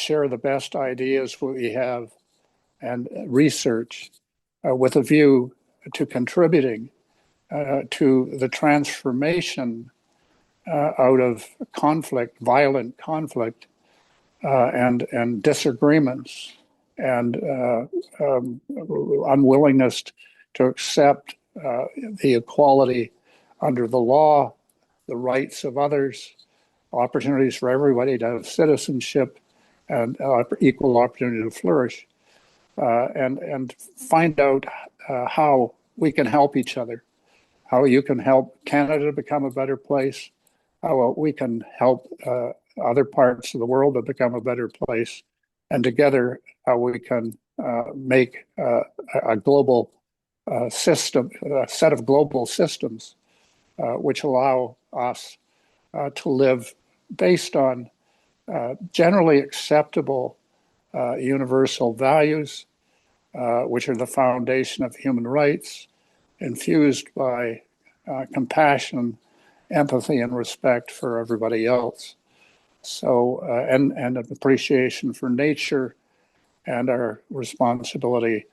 share the best ideas we have and research with a view to contributing to the transformation out of conflict, violent conflict, and disagreements and unwillingness to accept the equality under the law, the rights of others, opportunities for everybody to have citizenship and equal opportunity to flourish, and find out how we can help each other, how you can help Canada become a better place, how we can help other parts of the world to become a better place, and together how we can make a global system, a set of global systems which allow us to live based on generally acceptable universal values, which are the foundation of human rights, infused by compassion, empathy, and respect for everybody else. So, and an appreciation for nature and our responsibility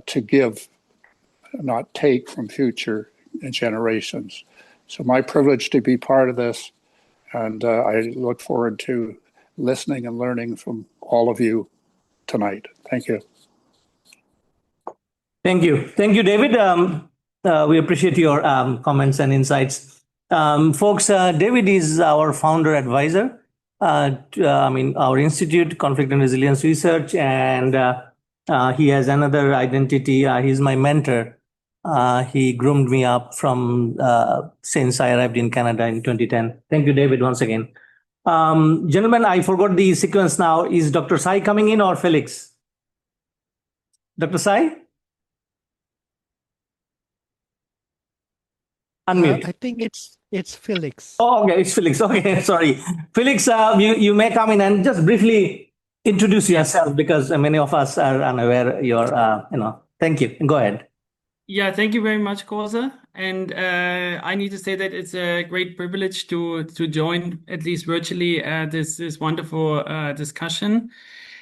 to give, not take from future generations. So my privilege to be part of this, and I look forward to listening and learning from all of you tonight. Thank you. Thank you. Thank you, David. We appreciate your comments and insights. Folks, David is our founder advisor. Our institute, Conflict and Resilience Research, and he has another identity. He's my mentor. He groomed me up from since I arrived in Canada in 2010. Thank you, David, once again. Gentlemen, I forgot the sequence now. Is Dr. Sai coming in or Felix? Dr. Sai? Unmute. I think it's Felix. Oh, okay, it's Felix. Okay, sorry. Felix, you may come in and just briefly introduce yourself because many of us are unaware you're, thank you. Go ahead. Yeah, thank you very much, Kosa. And I need to say that it's a great privilege to join, at least virtually, this wonderful discussion.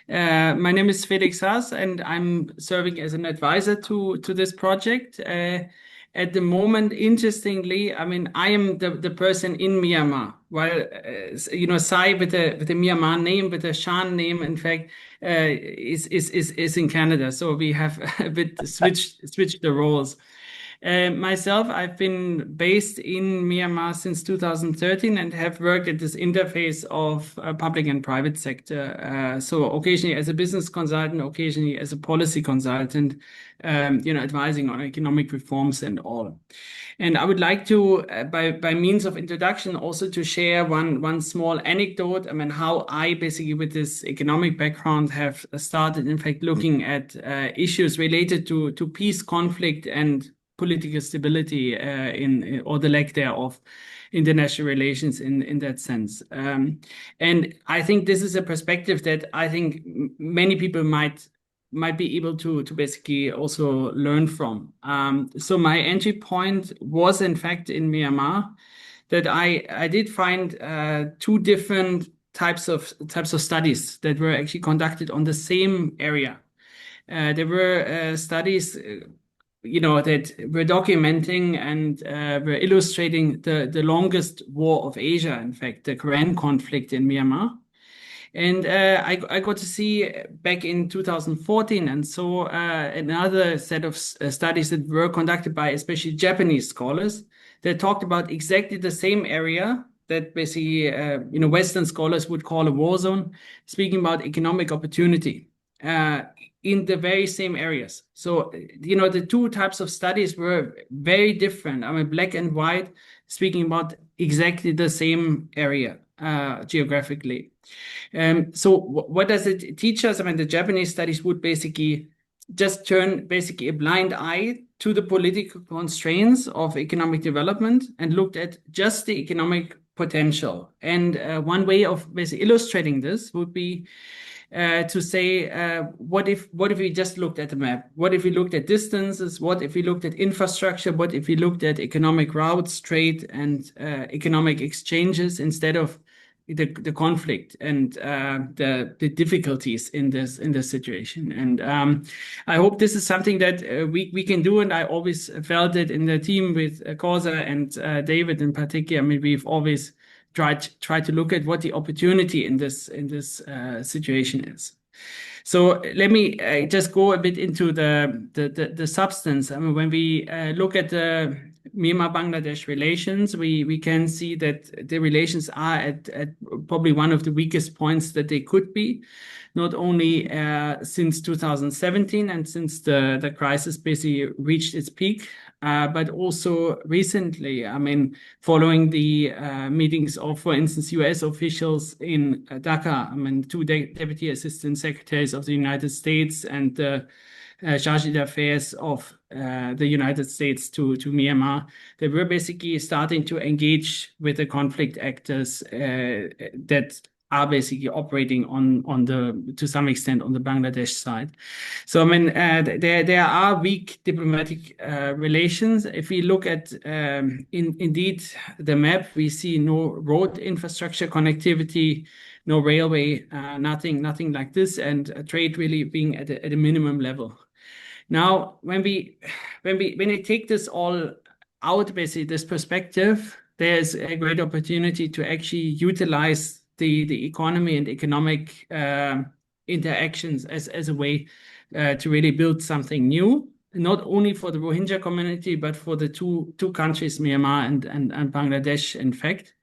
My name is Felix Haas, and I'm serving as an advisor to this project. At the moment, interestingly, I am the person in Myanmar. While Sai with the Myanmar name, with the Shan name, in fact, is in Canada. So we have a bit switched the roles. Myself, I've been based in Myanmar since 2013 and have worked at this interface of public and private sector. So occasionally as a business consultant, occasionally as a policy consultant, advising on economic reforms and all. And I would like to, by means of introduction, also to share one small anecdote. How I basically, with this economic background, have started, in fact, looking at issues related to peace, conflict, and political stability or the lack thereof, international relations in that sense. And I think this is a perspective that I think many people might be able to basically also learn from. So my entry point was, in fact, in Myanmar, that I did find two different types of studies that were actually conducted on the same area. There were studies that were documenting and were illustrating the longest war of Asia, in fact, the Korean conflict in Myanmar. And I got to see back in 2014 and so another set of studies that were conducted by especially Japanese scholars that talked about exactly the same area that basically Western scholars would call a war zone, speaking about economic opportunity in the very same areas. So, the two types of studies were very different. Black and white, speaking about exactly the same area geographically. So what does it teach us? The Japanese studies would basically just turn basically a blind eye to the political constraints of economic development and looked at just the economic potential. And one way of basically illustrating this would be to say, what if we just looked at the map? What if we looked at distances? What if we looked at infrastructure? What if we looked at economic routes, trade, and economic exchanges instead of the conflict and the difficulties in this situation. And I hope this is something that we can do. And I always felt it in the team with Kosa and David in particular. I mean, we've always tried to look at what the opportunity in this situation is. So let me just go a bit into the substance. I mean, when we look at the Myanmar-Bangladesh relations, we can see that the relations are at probably one of the weakest points that they could be, not only since 2017 and since the crisis basically reached its peak, but also recently. I mean, following the meetings of, for instance, US officials in Dhaka, I mean, two Deputy Assistant Secretaries of the United States and the Chargé d'Affaires of the United States to Myanmar, they were basically starting to engage with the conflict actors that are basically operating to some extent on the Bangladesh side. So I mean, there are weak diplomatic relations. If we look at indeed the map, we see no road infrastructure connectivity, no railway, nothing like this, and trade really being at a minimum level. Now, when we take this all out, basically this perspective, there's a great opportunity to actually utilize the economy and economic interactions as a way to really build something new, not only for the Rohingya community, but for the two countries, Myanmar and Bangladesh, in fact,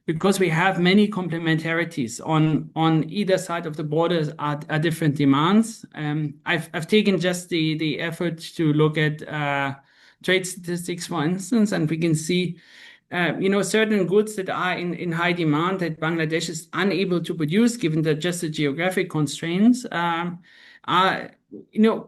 because we have many complementarities on either side of the borders are different demands. I've taken just the effort to look at trade statistics, for instance, and we can see certain goods that are in high demand that Bangladesh is unable to produce, given just the geographic constraints,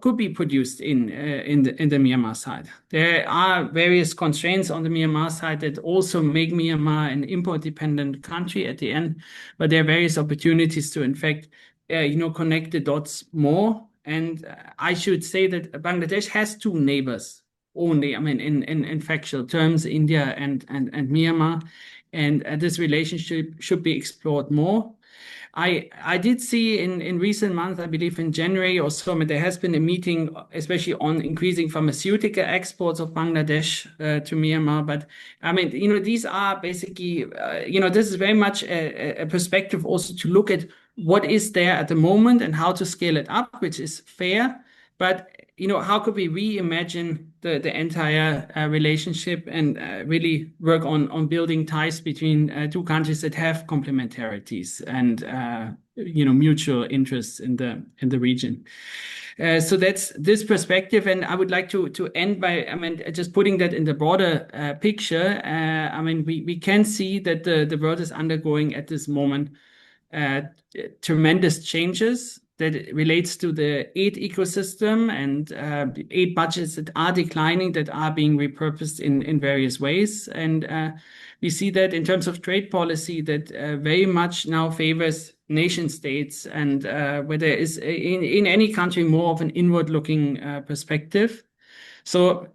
could be produced in the Myanmar side. There are various constraints on the Myanmar side that also make Myanmar an import-dependent country at the end, but there are various opportunities to, in fact, connect the dots more. And I should say that Bangladesh has two neighbors only, I mean, in factual terms, India and Myanmar, and this relationship should be explored more. I did see in recent months, I believe in January or so, there has been a meeting, especially on increasing pharmaceutical exports of Bangladesh to Myanmar. But I mean, these are basically, this is very much a perspective also to look at what is there at the moment and how to scale it up, which is fair. But how could we reimagine the entire relationship and really work on building ties between two countries that have complementarities and mutual interests in the region. So that's this perspective, and I would like to end by just putting that in the broader picture. We can see that the world is undergoing at this moment tremendous changes that relates to the aid ecosystem and aid budgets that are declining, that are being repurposed in various ways. And we see that in terms of trade policy that very much now favors nation states, and where there is in any country more of an inward-looking perspective. So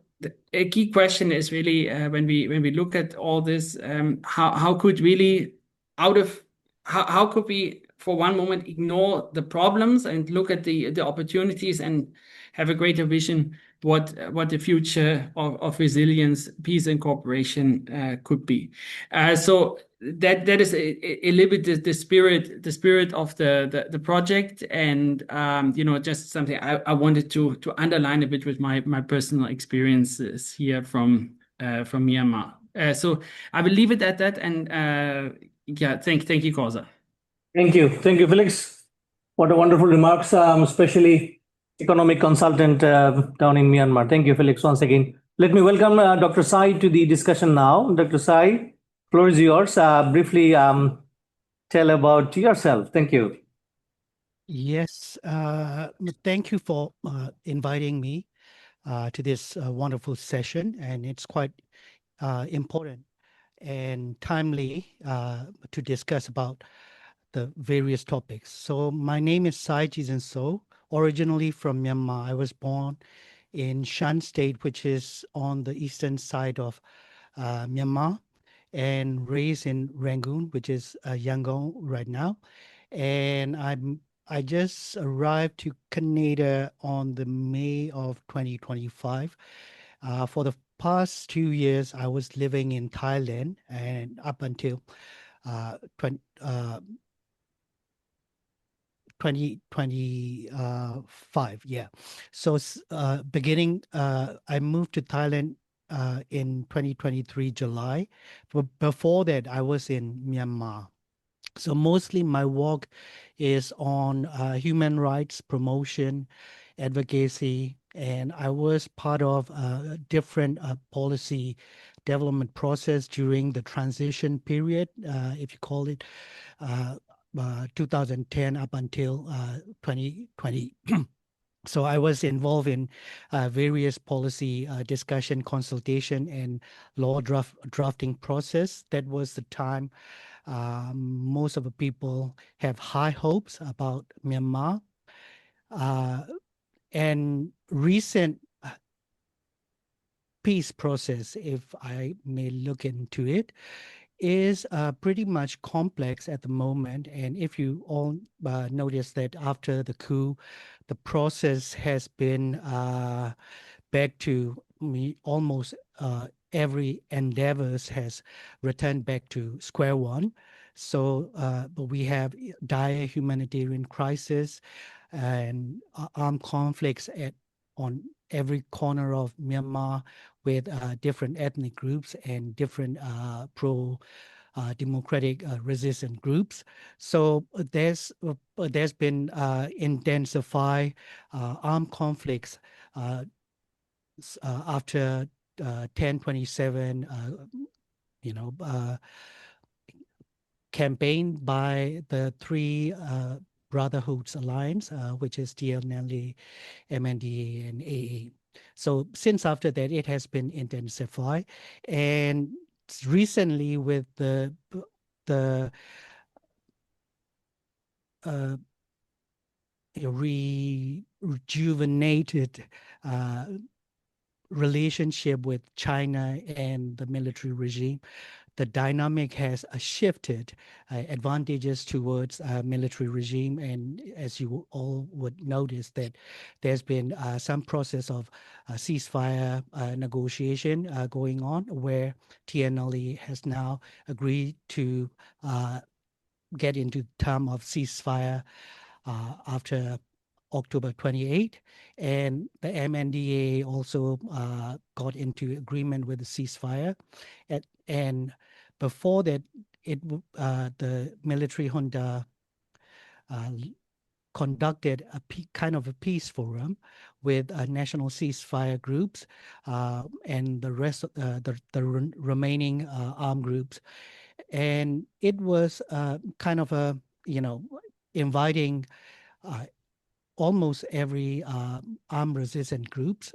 a key question is really when we look at all this, how could really how could we for one moment ignore the problems and look at the opportunities and have a greater vision what the future of resilience, peace, and cooperation could be. So that is a little bit the spirit of the project, and just something I wanted to underline a bit with my personal experiences here from Myanmar. So I will leave it at that, and thank you, Kosa. Thank you, Felix. What a wonderful remarks, especially economic consultant down in Myanmar. Thank you, Felix, once again. Let me welcome Dr. Sai to the discussion now. Dr. Sai, floor is yours. Briefly tell about yourself. Thank you. Yes, thank you for inviting me to this wonderful session, and it's quite important and timely to discuss about the various topics. So my name is Sai Jisanso, originally from Myanmar. I was born in Shan State, which is on the eastern side of Myanmar. and raised in Rangoon, which is Yangon right now. And I just arrived to Canada on the May of 2025. For the past 2 years, I was living in Thailand, and up until 2025. Yeah. So beginning, I moved to Thailand in 2023 July. But before that, I was in Myanmar. So mostly my work is on human rights promotion, advocacy, and I was part of a different policy development process during the transition period, if you call it, 2010 up until 2020. So I was involved in various policy discussion, consultation, and law drafting process. That was the time most of the people have high hopes about Myanmar. And recent peace process, if I may look into it, is pretty much complex at the moment. And if you all notice that after the coup, the process has been back to almost every endeavors has returned back to square one. So but we have dire humanitarian crisis and armed conflicts on every corner of Myanmar with different ethnic groups and different democratic resistant groups. So there's been intensified armed conflicts after 1027, campaign by the three Brotherhoods Alliance, which is TNLA, MNDA, and AA. So since after that, it has been intensified, and recently with the rejuvenated relationship with China and the military regime, the dynamic has shifted advantages towards military regime. And as you all would notice that there's been some process of ceasefire negotiation going on, where TNLA has now agreed to get into term of ceasefire after October 28, and the MNDA also got into agreement with the ceasefire. And before that, the military junta conducted a kind of a peace forum with national ceasefire groups and the rest of the remaining armed groups. And it was kind of a, inviting almost every armed resistant groups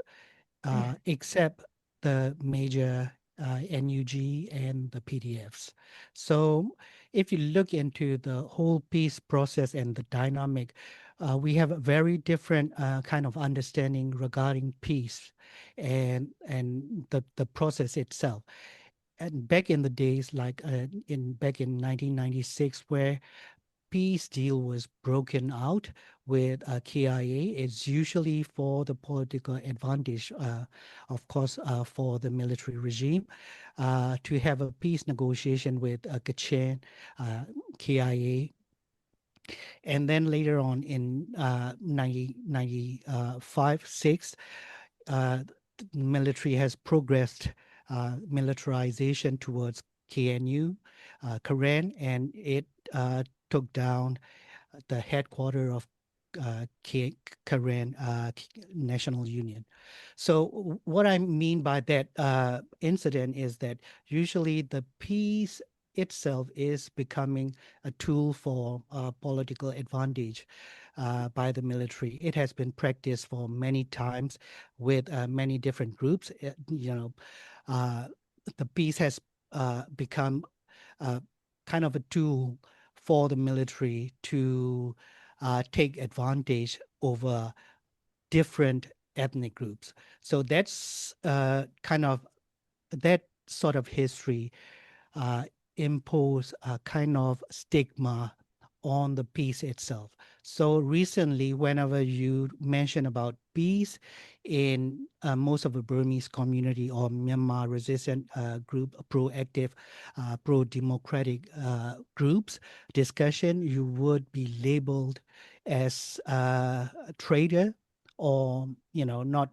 except the major NUG and the PDFs. So if you look into the whole peace process and the dynamic, we have a very different kind of understanding regarding peace and the process itself. And back in the days, like back in 1996, where peace deal was broken out with KIA, it's usually for the political advantage, of course, for the military regime, to have a peace negotiation with Kachin, KIA. And then later on in 1995-6, the military has progressed militarization towards KNU, Karen, and it took down the headquarters of Karen National Union. So what I mean by that incident is that usually the peace itself is becoming a tool for political advantage by the military. It has been practiced for many times with many different groups. The peace has become kind of a tool for the military to take advantage over different ethnic groups. So that's kind of that sort of history impose a kind of stigma on the peace itself. So recently, whenever you mention about peace in most of the Burmese community or Myanmar resistant group, proactive, pro-democratic groups discussion, you would be labeled as a traitor or, not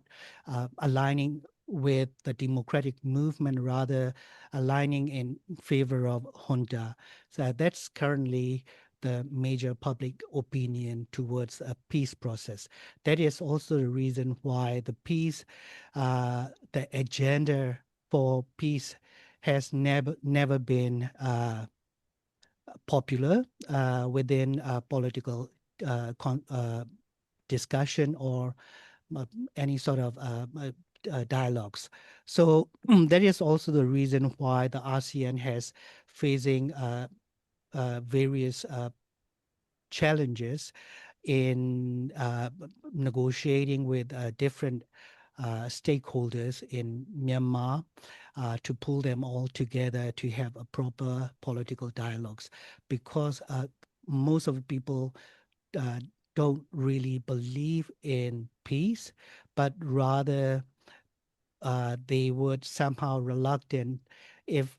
aligning with the democratic movement, rather aligning in favor of junta. So that's currently the major public opinion towards a peace process. That is also the reason why the agenda for peace has never been popular within political discussion or any sort of dialogues. So that is also the reason why the ASEAN has facing various challenges in negotiating with different stakeholders in Myanmar to pull them all together to have a proper political dialogues, because most of the people don't really believe in peace, but rather they would somehow reluctant if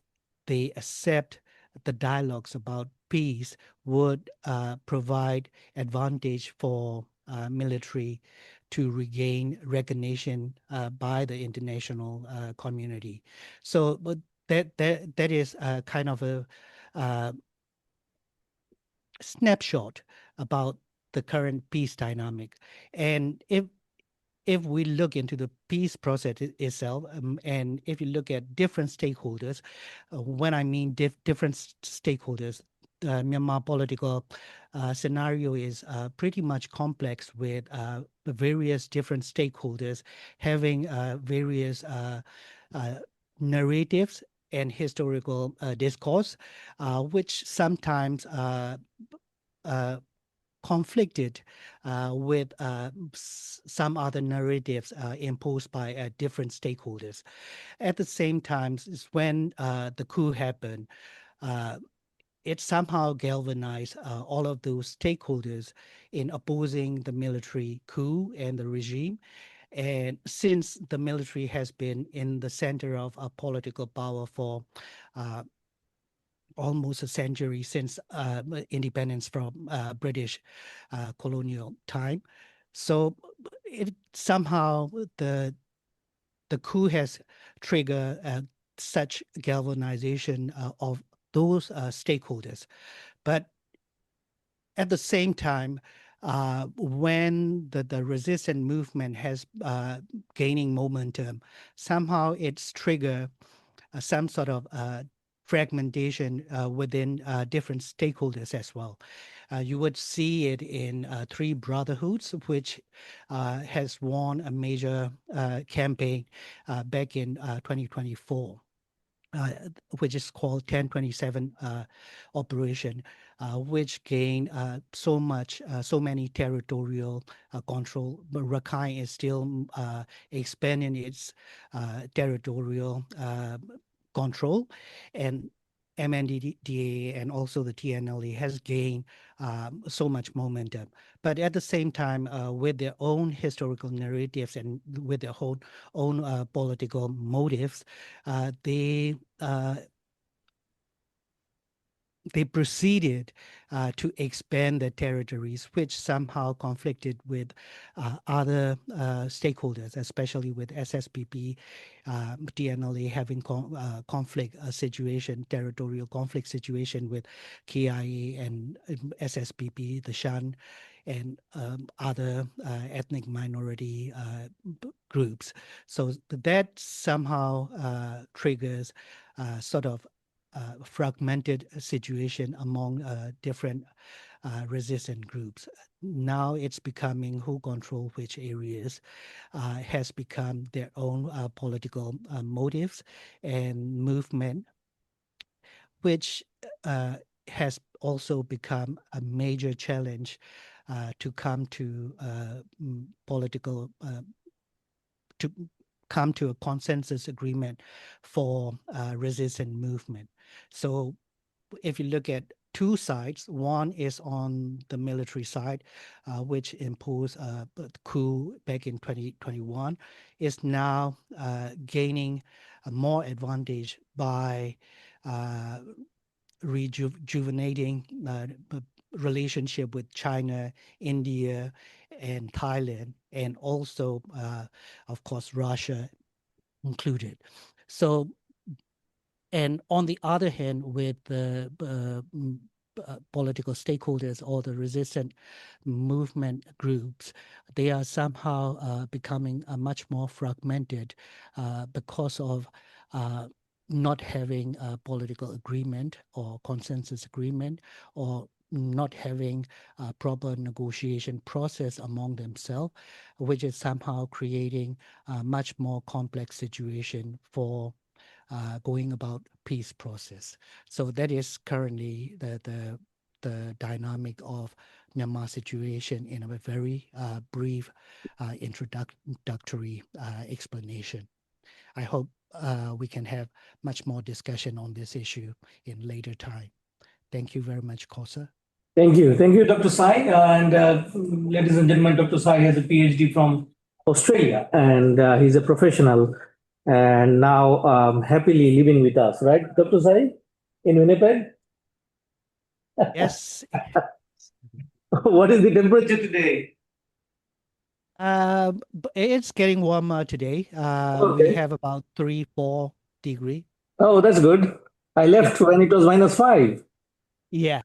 they accept the dialogues about peace would provide advantage for military to regain recognition by the international community. So, but that is kind of a snapshot about the current peace dynamic. And if we look into the peace process itself, and if you look at different stakeholders, when I mean different stakeholders, the Myanmar political scenario is pretty much complex with the various different stakeholders having various narratives and historical discourse, which sometimes conflicted with some other narratives imposed by different stakeholders. At the same time, is when the coup happened, it somehow galvanized all of those stakeholders in opposing the military coup and the regime. And since the military has been in the center of political power for almost a century since independence from British colonial time. So it somehow the coup has triggered such galvanization of those stakeholders. But at the same time, when the resistance movement has gaining momentum, somehow it's triggered some sort of fragmentation within different stakeholders as well. You would see it in Three Brotherhoods, which has won a major campaign back in 2024. Which is called 1027 operation, which gained so many territorial control. But Rakhine is still expanding its territorial control, and MNDDA and also the TNLA has gained so much momentum. But at the same time, with their own historical narratives and with their own political motives, they proceeded to expand their territories, which somehow conflicted with other stakeholders, especially with SSPP, TNLA having conflict situation, territorial conflict situation with KIA and SSPP, the Shan, and other ethnic minority groups. So that somehow triggers sort of fragmented situation among different resistant groups. Now it's becoming who control which areas, has become their own political motives and movement, which has also become a major challenge to come to political to come to a consensus agreement for resistance movement. So if you look at two sides, one is on the military side, which imposed a coup back in 2021, is now gaining more advantage by rejuvenating relationship with China, India, and Thailand, and also, of course, Russia included. So, and on the other hand, with the political stakeholders or the resistant movement groups, they are somehow becoming much more fragmented because of not having a political agreement or consensus agreement, or not having a proper negotiation process among themselves, which is somehow creating a much more complex situation for going about peace process. So that is currently the dynamic of Myanmar situation in a very brief introductory explanation. I hope we can have much more discussion on this issue in later time. Thank you very much, Kosa. Thank you. Thank you, Dr. Sai. And ladies and gentlemen, Dr. Sai has a PhD from Australia, and he's a professional and now happily living with us, right, Dr. Sai, in Winnipeg? Yes. What is the temperature today? It's getting warmer today. Okay. We have about 3-4 degrees. Oh, that's good. I left when it was -5. Yeah.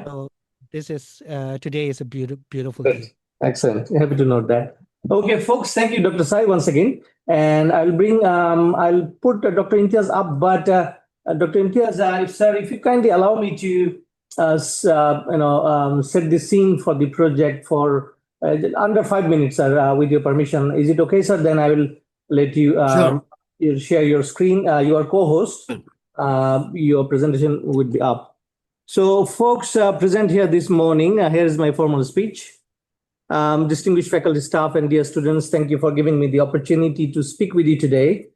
So this is today is a beautiful day. Excellent. Happy to note that. Okay, folks, thank you, Dr. Sai, once again. And I'll put Dr. Imtiaz up, but Dr. Imtiaz, if you kindly allow me to, set the scene for the project for under 5 minutes, sir, with your permission. Is it okay, sir? Then I will let you you share your screen. You are co-host. Your presentation would be up. So, folks present here this morning, here is my formal speech. Distinguished faculty, staff, and dear students, thank you for giving me the opportunity to speak with you today.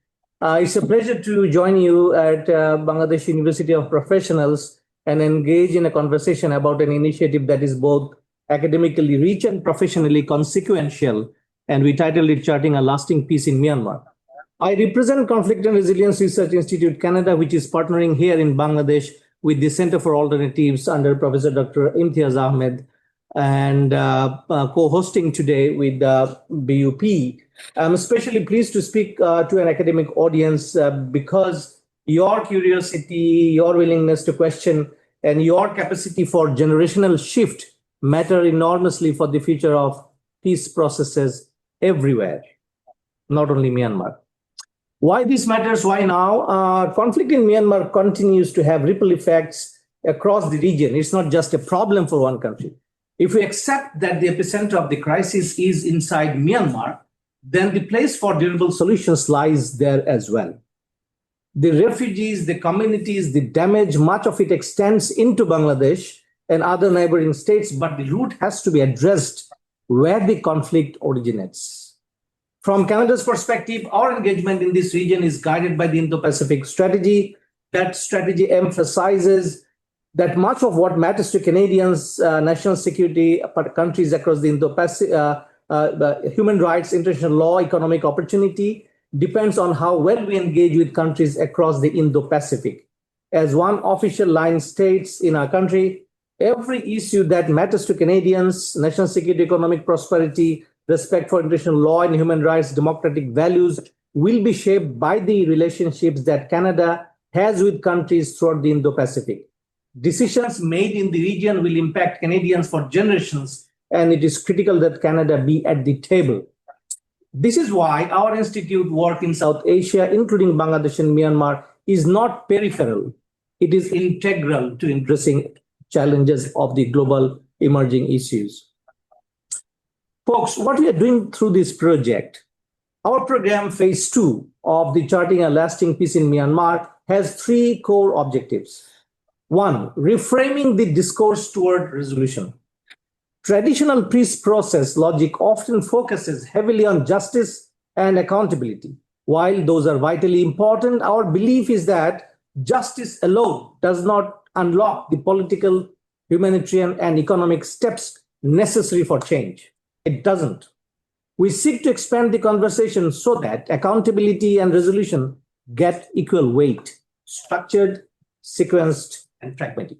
It's a pleasure to join you at Bangladesh University of Professionals and engage in a conversation about an initiative that is both academically rich and professionally consequential, and we titled it Charting a Lasting Peace in Myanmar. I represent Conflict and Resilience Research Institute Canada, which is partnering here in Bangladesh with the Center for Alternatives under Professor Dr. Imtiaz Ahmed, and co-hosting today with BUP. I'm especially pleased to speak to an academic audience because your curiosity, your willingness to question, and your capacity for generational shift matter enormously for the future of peace processes everywhere, not only Myanmar. Why this matters? Why now? Conflict in Myanmar continues to have ripple effects across the region. It's not just a problem for one country. If we accept that the epicenter of the crisis is inside Myanmar, then the place for durable solutions lies there as well. The refugees, the communities, the damage, much of it extends into Bangladesh and other neighboring states, but the root has to be addressed where the conflict originates. From Canada's perspective, our engagement in this region is guided by the Indo-Pacific strategy. That strategy emphasizes that much of what matters to Canadians, national security, countries across the Indo-Pacific, human rights, international law, economic opportunity, depends on how well we engage with countries across the Indo-Pacific. As one official line states in our country, every issue that matters to Canadians, national security, economic prosperity, respect for international law and human rights, democratic values, will be shaped by the relationships that Canada has with countries throughout the Indo-Pacific. Decisions made in the region will impact Canadians for generations, and it is critical that Canada be at the table. This is why our institute work in South Asia, including Bangladesh and Myanmar, is not peripheral. It is integral to addressing challenges of the global emerging issues. Folks, what we are doing through this project, our program phase 2 of the Charting a Lasting Peace in Myanmar has 3 core objectives. 1, reframing the discourse toward resolution. Traditional peace process logic often focuses heavily on justice, and accountability. While those are vitally important, our belief is that justice alone does not unlock the political, humanitarian, and economic steps necessary for change. It doesn't. We seek to expand the conversation so that accountability and resolution get equal weight, structured, sequenced, and pragmatic.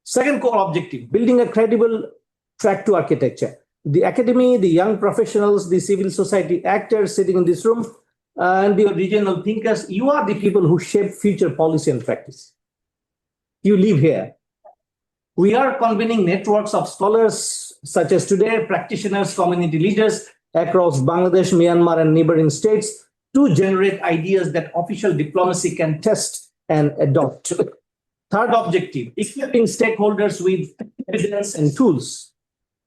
Second core objective, building a credible track to architecture. The academy, the young professionals, the civil society actors sitting in this room, and the regional thinkers, you are the people who shape future policy and practice. You live here. We are convening networks of scholars, such as today, practitioners, community leaders across Bangladesh, Myanmar, and neighboring states to generate ideas that official diplomacy can test and adopt. Third objective, equipping stakeholders with evidence and tools.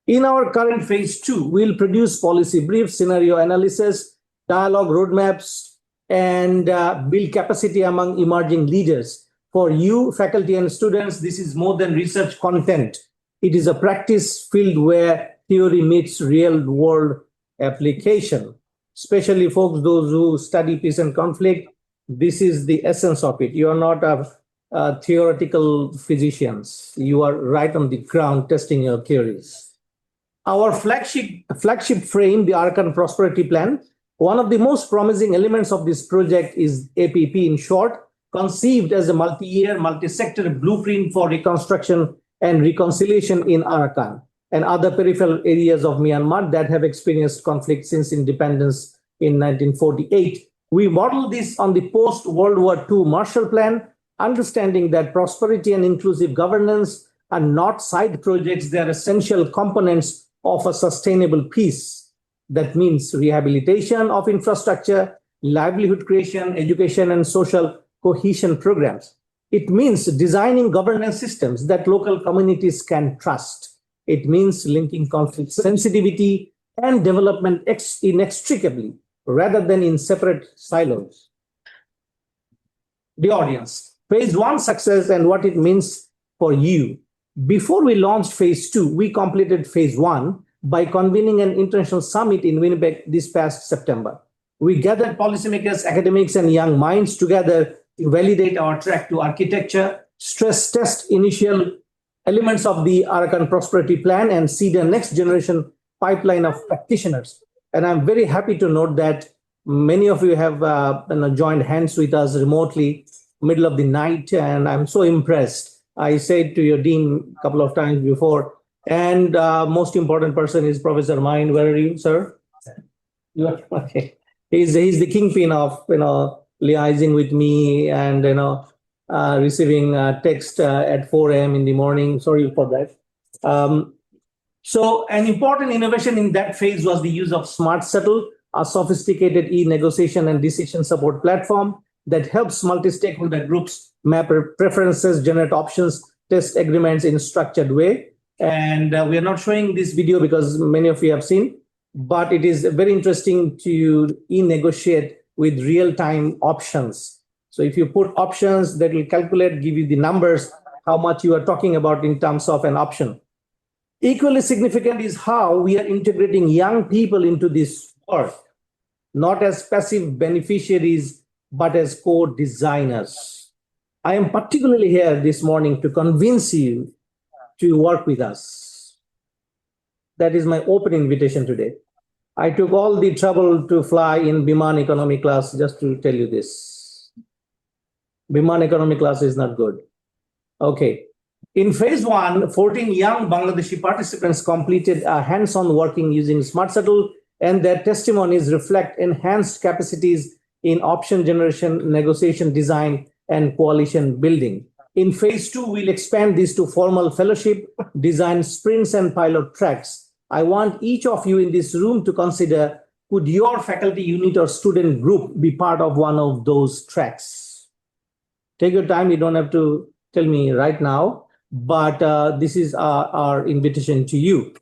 In our current phase 2, we'll produce policy briefs, scenario analysis, dialogue roadmaps, and build capacity among emerging leaders. For you, faculty and students, this is more than research content. It is a practice field where theory meets real-world application. Especially folks, those who study peace and conflict, this is the essence of it. You are not theoretical physicians. You are right on the ground testing your theories. Our flagship frame, the Arakan Prosperity Plan, one of the most promising elements of this project is APP in short, conceived as a multi-year, multi-sector blueprint for reconstruction and reconciliation in Arakan and other peripheral areas of Myanmar that have experienced conflict since independence in 1948. We model this on the post-World War II Marshall Plan, understanding that prosperity and inclusive governance are not side projects, they are essential components of a sustainable peace. That means rehabilitation of infrastructure, livelihood creation, education, and social cohesion programs. It means designing governance systems that local communities can trust. It means linking conflict sensitivity and development inextricably rather than in separate silos. The audience, phase 1 success and what it means for you. Before we launched phase 2, we completed phase 1 by convening an international summit in Winnipeg this past September. We gathered policymakers, academics, and young minds together to validate our track to architecture, stress test initial elements of the Arakan Prosperity Plan, and seed a next generation pipeline of practitioners. And I'm very happy to note that many of you have joined hands with us remotely, middle of the night, and I'm so impressed. I said to your dean a couple of times before, and most important person is Professor Mine. Where are you, sir? You are okay. He's the kingpin of liaising with me and receiving text at 4 a.m. in the morning. Sorry for that. So an important innovation in that phase was the use of Smart Settle, a sophisticated e-negotiation and decision support platform that helps multi-stakeholder groups map preferences, generate options, test agreements in a structured way. And we are not showing this video because many of you have seen, but it is very interesting to e-negotiate with real-time options. So if you put options, that will calculate, give you the numbers, how much you are talking about in terms of an option. Equally significant is how we are integrating young people into this work, not as passive beneficiaries, but as co-designers. I am particularly here this morning to convince you to work with us. That is my open invitation today. I took all the trouble to fly in Biman economy class just to tell you this. Biman economy class is not good. Okay. In phase 1, 14 young Bangladeshi participants completed a hands-on working using Smart Settle, and their testimonies reflect enhanced capacities in option generation, negotiation design, and coalition building. In phase 2, we'll expand this to formal fellowship, design sprints, and pilot tracks. I want each of you in this room to consider, could your faculty unit or student group be part of one of those tracks? Take your time, you don't have to tell me right now, but this is our invitation to you.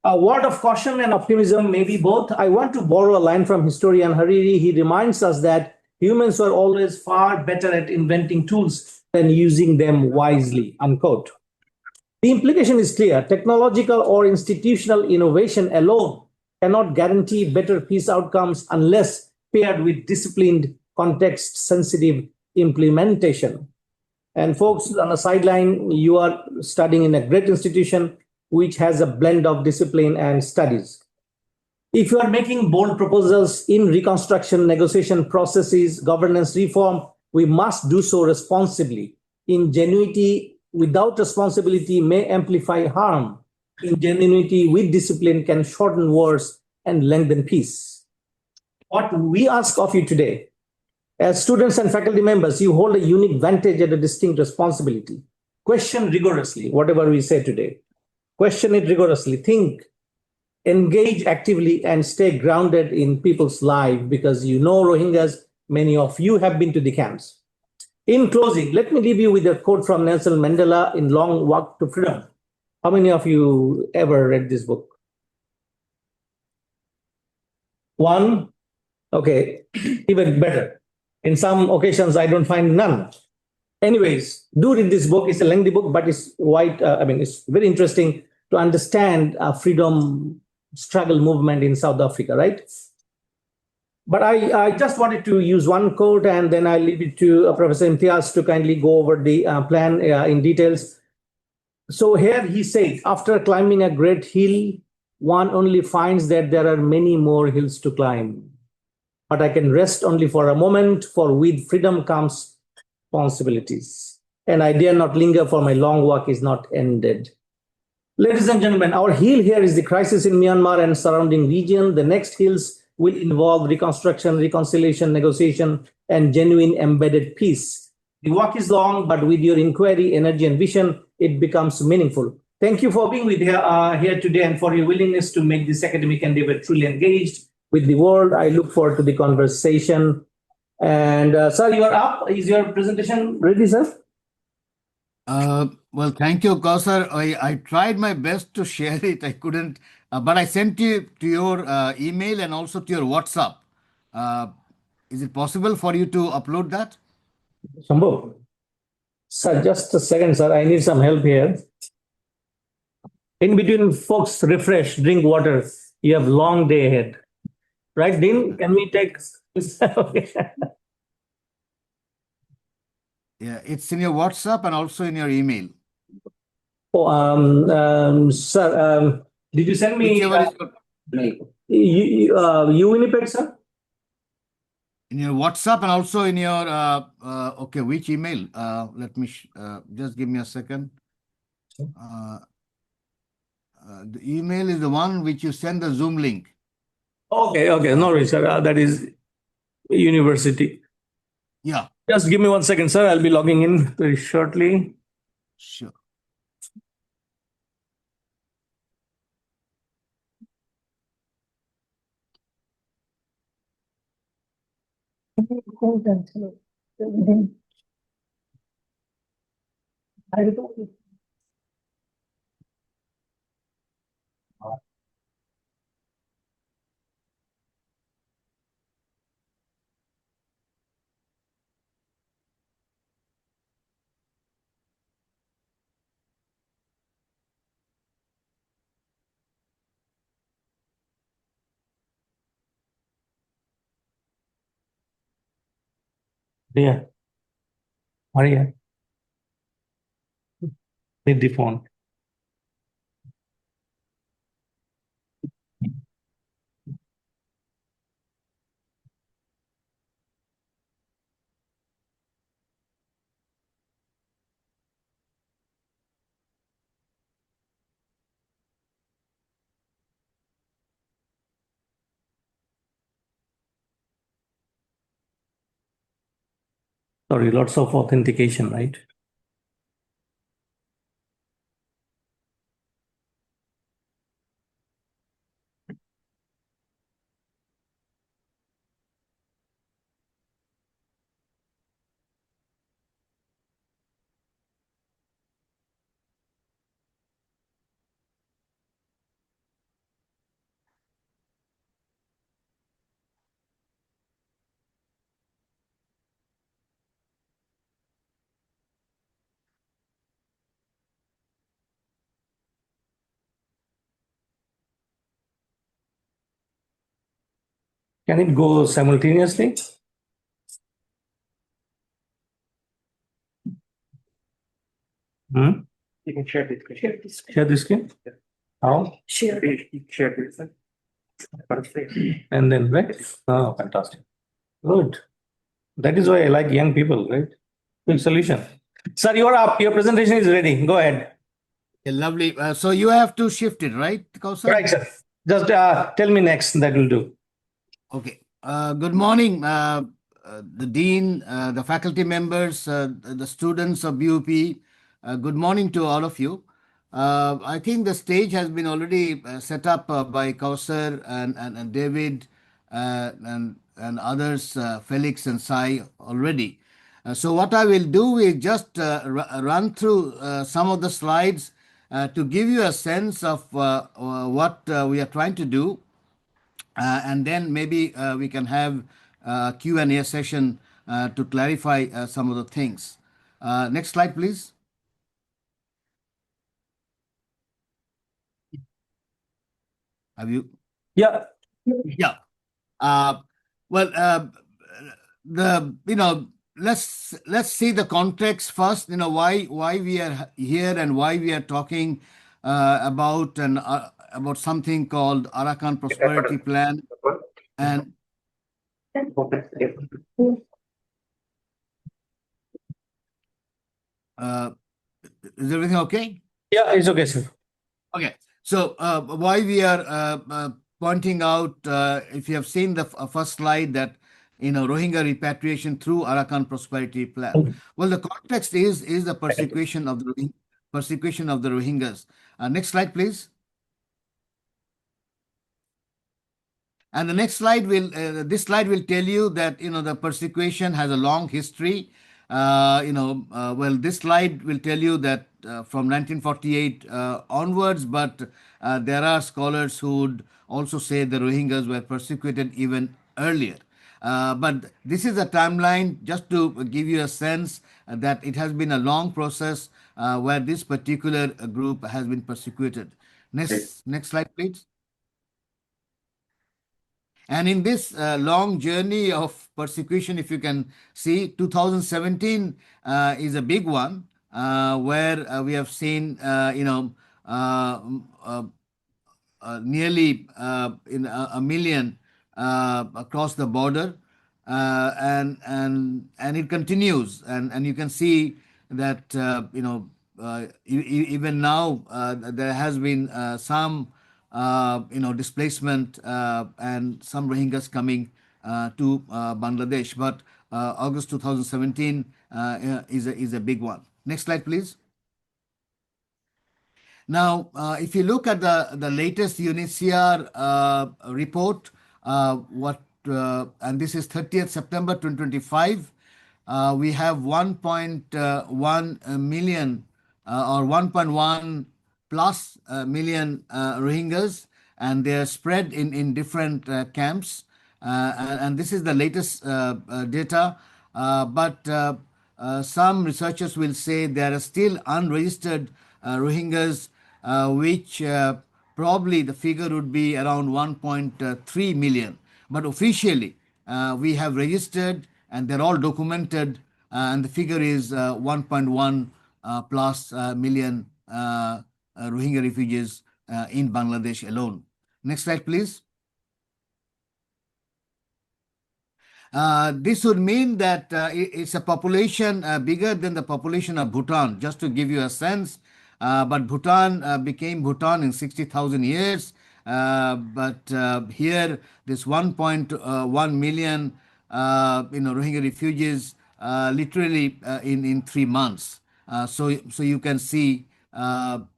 A word of caution and optimism, maybe both. I want to borrow a line from historian Hariri. He reminds us that humans were always far better at inventing tools than using them wisely, unquote. The implication is clear. Technological or institutional innovation alone cannot guarantee better peace outcomes unless paired with disciplined, context-sensitive implementation. And folks, on the sideline, you are studying in a great institution which has a blend of discipline and studies. If you are making bold proposals in reconstruction, negotiation processes, governance reform, we must do so responsibly. Ingenuity without responsibility may amplify harm. Ingenuity with discipline can shorten wars and lengthen peace. What we ask of you today, as students and faculty members, you hold a unique vantage and a distinct responsibility. Question rigorously whatever we say today. Question it rigorously. Think, engage actively, and stay grounded in people's lives, because you know Rohingyas, many of you have been to the camps. In closing, let me leave you with a quote from Nelson Mandela in Long Walk to Freedom. How many of you ever read this book? One? Okay, even better. In some occasions, I don't find none. Anyways, do read this book. It's a lengthy book, but it's it's very interesting to understand freedom struggle movement in South Africa, right? But I just wanted to use one quote, and then I'll leave it to Professor Imtiaz to kindly go over the plan in details. So here he says, after climbing a great hill, one only finds that there are many more hills to climb. But I can rest only for a moment, for with freedom comes responsibilities. And I dare not linger, for my long walk is not ended. Ladies and gentlemen, our hill here is the crisis in Myanmar and surrounding region. The next hills will involve reconstruction, reconciliation, negotiation, and genuine embedded peace. The walk is long, but with your inquiry, energy, and vision, it becomes meaningful. Thank you for being here today and for your willingness to make this academic endeavor truly engaged with the world. I look forward to the conversation. And sir, you are up. Is your presentation ready, sir? Well, thank you, Kausar. I tried my best to share it. I couldn't, but I sent you to your email and also to your WhatsApp. Is it possible for you to upload that? Shambhu. Sir, just a second, sir. I need some help here. In between, folks, refresh, drink water. You have long day ahead. Right, Dean? Can we take... Yeah, it's in your WhatsApp and also in your email. Oh, sir, did you send me... you Winnipeg, sir? In your WhatsApp and also in your... okay, which email? Let me... just give me a second. The email is the one which you send the Zoom link. Okay, no worries, sir. That is university. Yeah. Just give me 1 second, sir. I'll be logging in very shortly. Sure. Yeah. Maria. Need the phone. Sorry, lots of authentication, right? Can it go simultaneously? Hmm? You can share this. Share the screen? How? Share this. And then, right? Oh, fantastic. Good. That is why I like young people, right? Quick solution. Sir, you're up. Your presentation is ready. Go ahead. Yeah, lovely. So you have to shift it, right, Kausar? Right, sir. Just tell me next. That will do. Okay. Good morning, the dean, the faculty members, the students of BUP. Good morning to all of you. I think the stage has been already set up by Kausar and David and others, Felix and Sai already. So what I will do is just run through some of the slides to give you a sense of what we are trying to do. And then maybe we can have a Q&A session to clarify some of the things. Next slide, please. Have you? Yeah. Yeah. Well, let's see the context first. Why we are here and why we are talking about something called Arakan Prosperity Plan. And is everything okay? Yeah, it's okay, sir. Okay. So why we are pointing out, if you have seen the first slide, that Rohingya repatriation through Arakan Prosperity Plan. Well, the context is the persecution of the Rohingyas. Next slide, please. And the next slide this slide will tell you that the persecution has a long history. Well, this slide will tell you that from 1948 onwards, but there are scholars who would also say the Rohingyas were persecuted even earlier. But this is a timeline just to give you a sense that it has been a long process where this particular group has been persecuted. Next slide, please. And in this long journey of persecution, if you can see, 2017 is a big one where we have seen, nearly in a million across the border, and it continues, and you can see that even now there has been some displacement and some Rohingyas coming to Bangladesh, but August 2017 is a big one. Next slide, please. Now, if you look at the latest UNHCR report, and this is 30th September 2025, we have 1.1 million or 1.1 plus million Rohingyas, and they are spread in different camps. And this is the latest data, but some researchers will say there are still unregistered Rohingyas, which probably the figure would be around 1.3 million. But officially, we have registered and they're all documented, and the figure is 1.1 plus million Rohingya refugees in Bangladesh alone. Next slide, please. This would mean that it's a population bigger than the population of Bhutan, just to give you a sense. But Bhutan became Bhutan in 60,000 years. But here, this 1.1 million Rohingya refugees literally in 3 months. So you can see the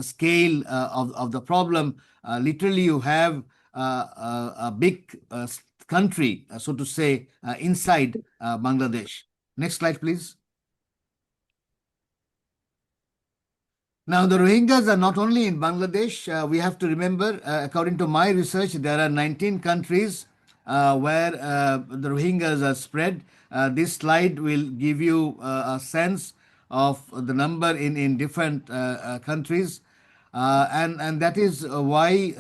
scale of the problem. Literally, you have a big country, so to say, inside Bangladesh. Next slide, please. Now, the Rohingyas are not only in Bangladesh. We have to remember, according to my research, there are 19 countries where the Rohingyas are spread. This slide will give you a sense of the number in different countries. And that is why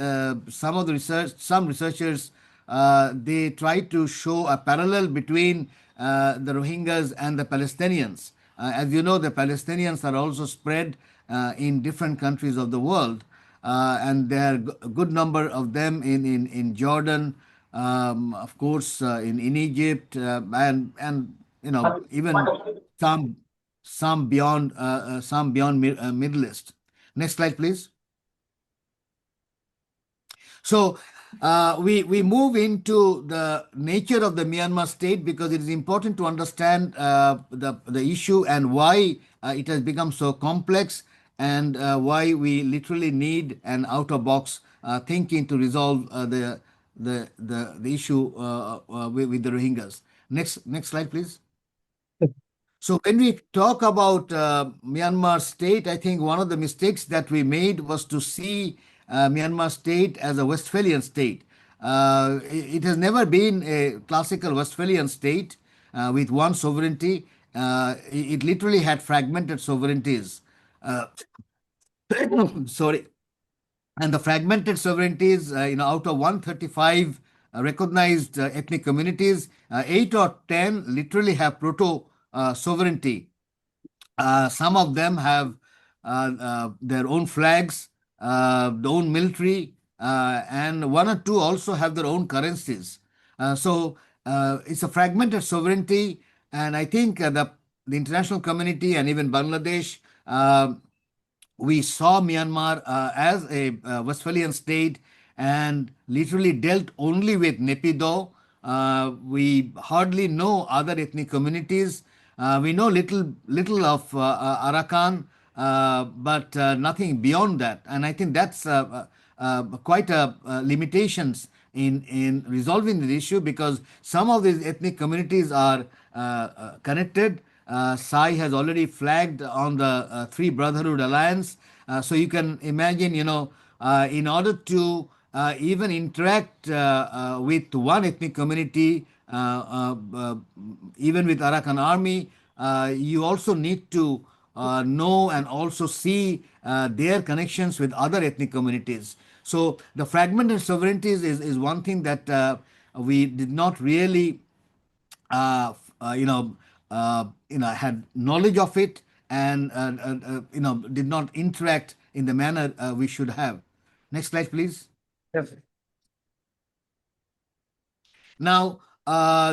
some researchers they try to show a parallel between the Rohingyas and the Palestinians. As you know, the Palestinians are also spread in different countries of the world, and there are a good number of them in Jordan, of course, in Egypt, and even some some beyond Middle East. Next slide, please. So we move into the nature of the Myanmar state because it is important to understand the issue and why it has become so complex, and why we literally need an out-of-box thinking to resolve the issue with the Rohingyas. Next slide, please. So when we talk about Myanmar state, I think one of the mistakes that we made was to see Myanmar state as a Westphalian state. It has never been a classical Westphalian state with one sovereignty. It literally had fragmented sovereignties. Sorry. And the fragmented sovereignties, out of 135 recognized ethnic communities, 8 or 10 literally have proto sovereignty. Some of them have their own flags, their own military, and one or two also have their own currencies. So it's a fragmented sovereignty, and I think the international community and even Bangladesh, we saw Myanmar as a Westphalian state and literally dealt only with Nepido. We hardly know other ethnic communities. We know little of Arakan, but nothing beyond that. And I think that's quite a limitations in resolving the issue, because some of these ethnic communities are connected. Sai has already flagged on the Three Brotherhood Alliance. So you can imagine, in order to even interact with one ethnic community, even with Arakan army, you also need to know and also see their connections with other ethnic communities. So the fragmented sovereignties is one thing that we did not really had knowledge of it, and did not interact in the manner we should have. Next slide, please. Yes. Now,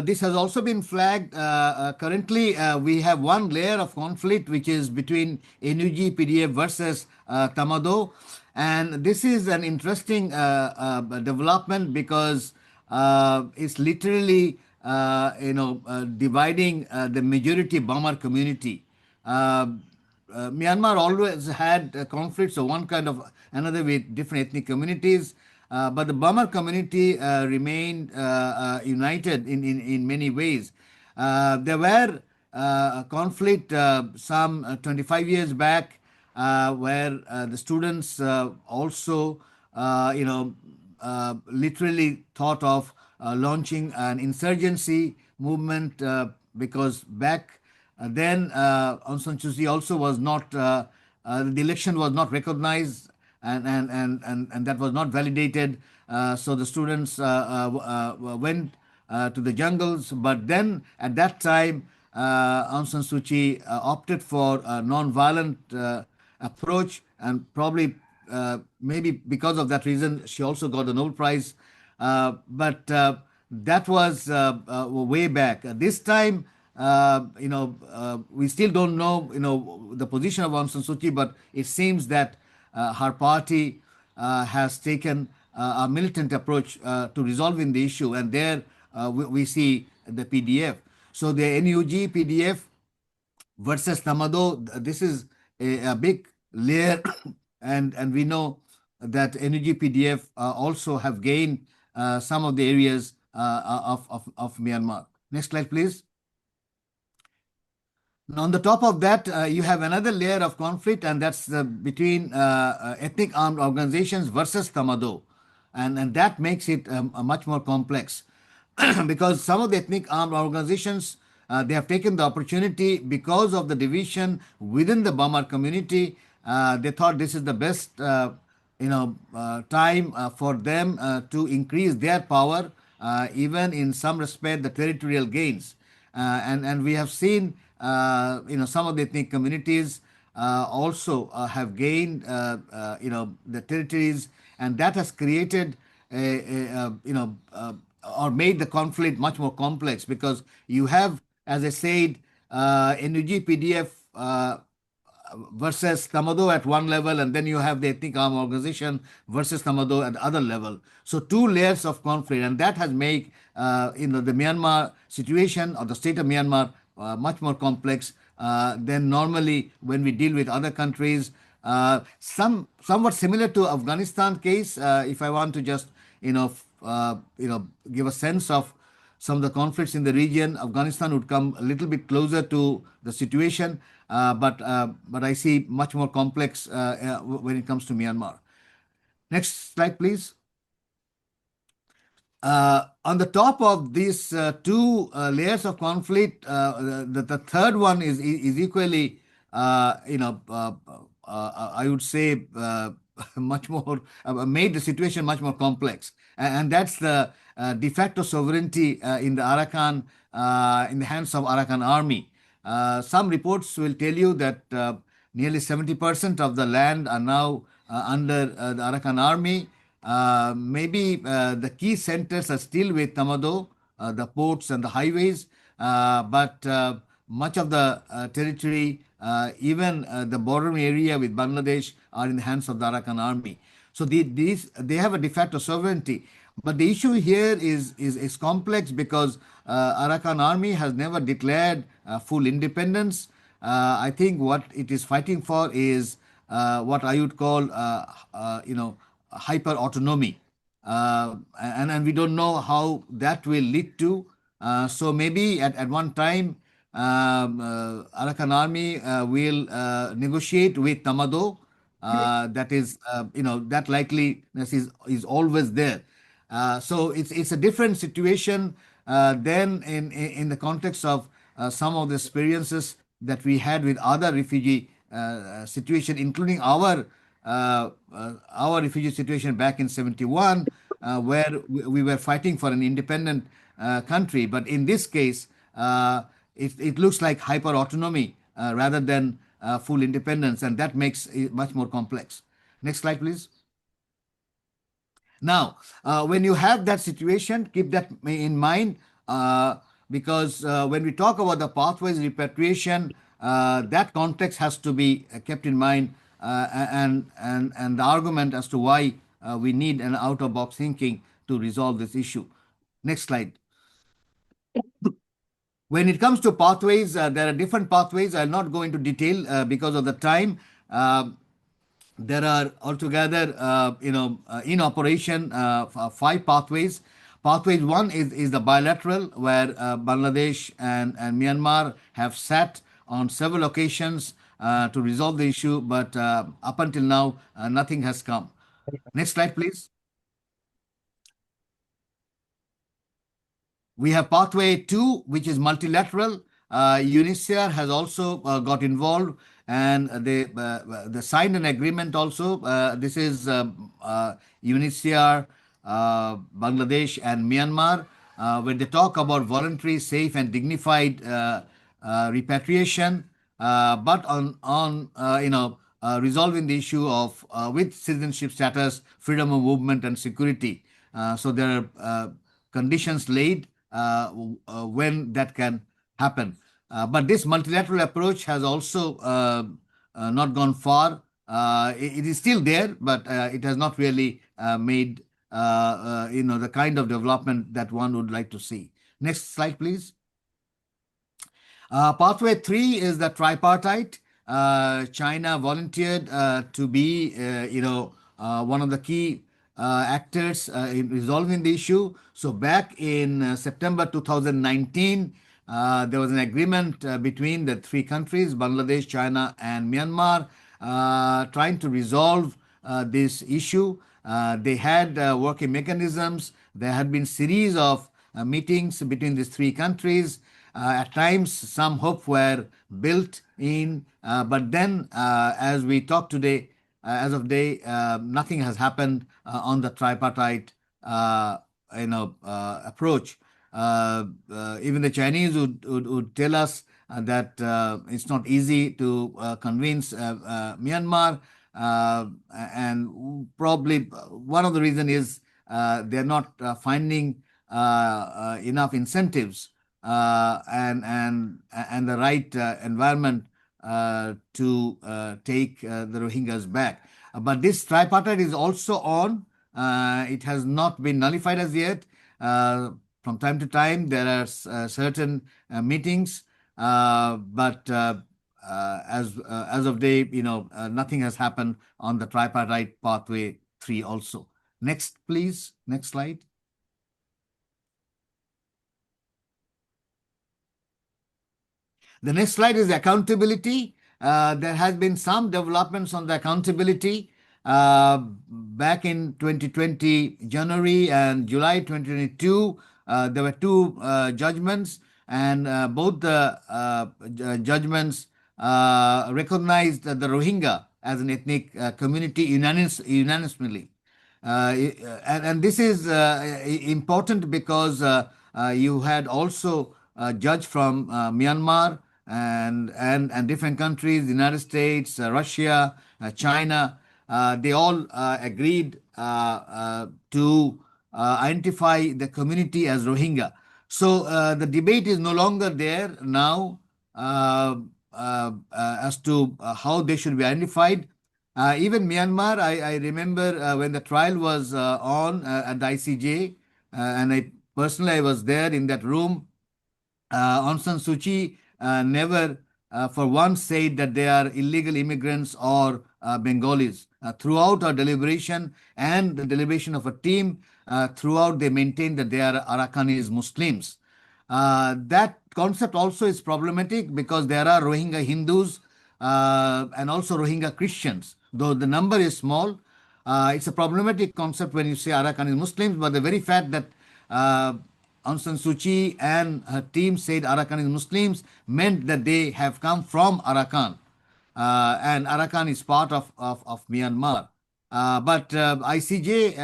this has also been flagged. Currently, we have one layer of conflict, which is between NUG PDF versus Tamado. And this is an interesting development because it's literally, dividing the majority Burma community. Myanmar always had conflicts of one kind of another with different ethnic communities, but the Burma community remained united in many ways. There were conflict some 25 years back where the students also, literally thought of launching an insurgency movement because back then Aung San Suu Kyi also was not, the election was not recognized, and that was not validated. So the students went to the jungles, but then at that time Aung San Suu Kyi opted for a non-violent approach, and probably maybe because of that reason she also got the Nobel Prize. But that was way back. This time, we still don't know, the position of Aung San Suu Kyi, but it seems that her party has taken a militant approach to resolving the issue, and there we see the PDF. So the NUG PDF versus Tamado, this is a big layer, and we know that NUG PDF also have gained some of the areas of Myanmar. Next slide, please. Now, on the top of that, you have another layer of conflict, and that's between ethnic armed organizations versus Tamado. And that makes it much more complex because some of the ethnic armed organizations, they have taken the opportunity because of the division within the Burma community. They thought this is the best time for them to increase their power even in some respect the territorial gains. And we have seen some of the ethnic communities also have gained the territories, and that has created or made the conflict much more complex, because you have, as I said, NUG PDF versus Tamado at one level, and then you have the ethnic arm organization versus Tamado at the other level. So two layers of conflict, and that has made the Myanmar situation, or the state of Myanmar, much more complex than normally when we deal with other countries. Somewhat similar to Afghanistan case, if I want to just give a sense of some of the conflicts in the region, Afghanistan would come a little bit closer to the situation, but I see much more complex when it comes to Myanmar. Next slide, please. On the top of these two layers of conflict, the third one is equally, I would say, much more made the situation much more complex, and that's the de facto sovereignty in the Arakan, in the hands of Arakan army. Some reports will tell you that nearly 70% of the land are now under the Arakan army. Maybe the key centers are still with Tamado, the ports and the highways, but much of the territory, even the border area with Bangladesh, are in the hands of the Arakan army. So they have a de facto sovereignty. But the issue here is complex, because Arakan army has never declared full independence. I think what it is fighting for is what I would call, hyper autonomy, and we don't know how that will lead to. So maybe at one time, Arakan army will negotiate with Tamado. That is, that likeliness is always there. So it's a different situation than in the context of some of the experiences that we had with other refugee situation, including our refugee situation back in 71, where we were fighting for an independent country. But in this case, it looks like hyper autonomy rather than full independence, and that makes it much more complex. Next slide, please. Now, when you have that situation, keep that in mind, because when we talk about the pathways repatriation, that context has to be kept in mind, and the argument as to why we need an out-of-box thinking to resolve this issue. Next slide. When it comes to pathways, there are different pathways. I'll not go into detail because of the time. There are altogether, in operation, 5 pathways. Pathways 1 is the bilateral, where Bangladesh and Myanmar have sat on several occasions to resolve the issue, but up until now, nothing has come. Next slide, please. We have pathway 2, which is multilateral. UNHCR has also got involved, and they signed an agreement also. This is UNHCR, Bangladesh, and Myanmar, where they talk about voluntary, safe, and dignified repatriation, but on resolving the issue of with citizenship status, freedom of movement, and security. So there are conditions laid when that can happen. But this multilateral approach has also not gone far. It is still there, but it has not really made the kind of development that one would like to see. Next slide, please. Pathway 3 is the tripartite. China volunteered to be, one of the key actors in resolving the issue. So back in September 2019, there was an agreement between the 3 countries, Bangladesh, China, and Myanmar, trying to resolve this issue. They had working mechanisms. There had been series of meetings between these 3 countries. At times, some hope were built in, but then, as we talk today, as of day, nothing has happened on the tripartite approach. Even the Chinese would tell us that it's not easy to convince Myanmar, and probably one of the reason is they're not finding enough incentives and the right environment to take the Rohingyas back. But this tripartite is also on. It has not been nullified as yet. From time to time, there are certain meetings, but as of date, nothing has happened on the tripartite pathway 3 also. Next, please. Next slide. The next slide is accountability. There has been some developments on the accountability. Back in 2020, January and July 2022, there were two judgments, and both the judgments recognized the Rohingya as an ethnic community unanimously. And this is important because you had also a judge from Myanmar and different countries, the United States, Russia, China. They all agreed to identify the community as Rohingya. So the debate is no longer there now as to how they should be identified. Even Myanmar, I remember when the trial was on at the ICJ, and I was there in that room. Aung San Suu Kyi never for once said that they are illegal immigrants or Bengalis. Throughout our deliberation and the deliberation of a team, throughout they maintained that they are Arakanese Muslims. That concept also is problematic because there are Rohingya Hindus and also Rohingya Christians. Though the number is small, it's a problematic concept when you say Arakanese Muslims, but the very fact that Aung San Suu Kyi and her team said Arakanese Muslims meant that they have come from Arakan. And Arakan is part of Myanmar. But ICJ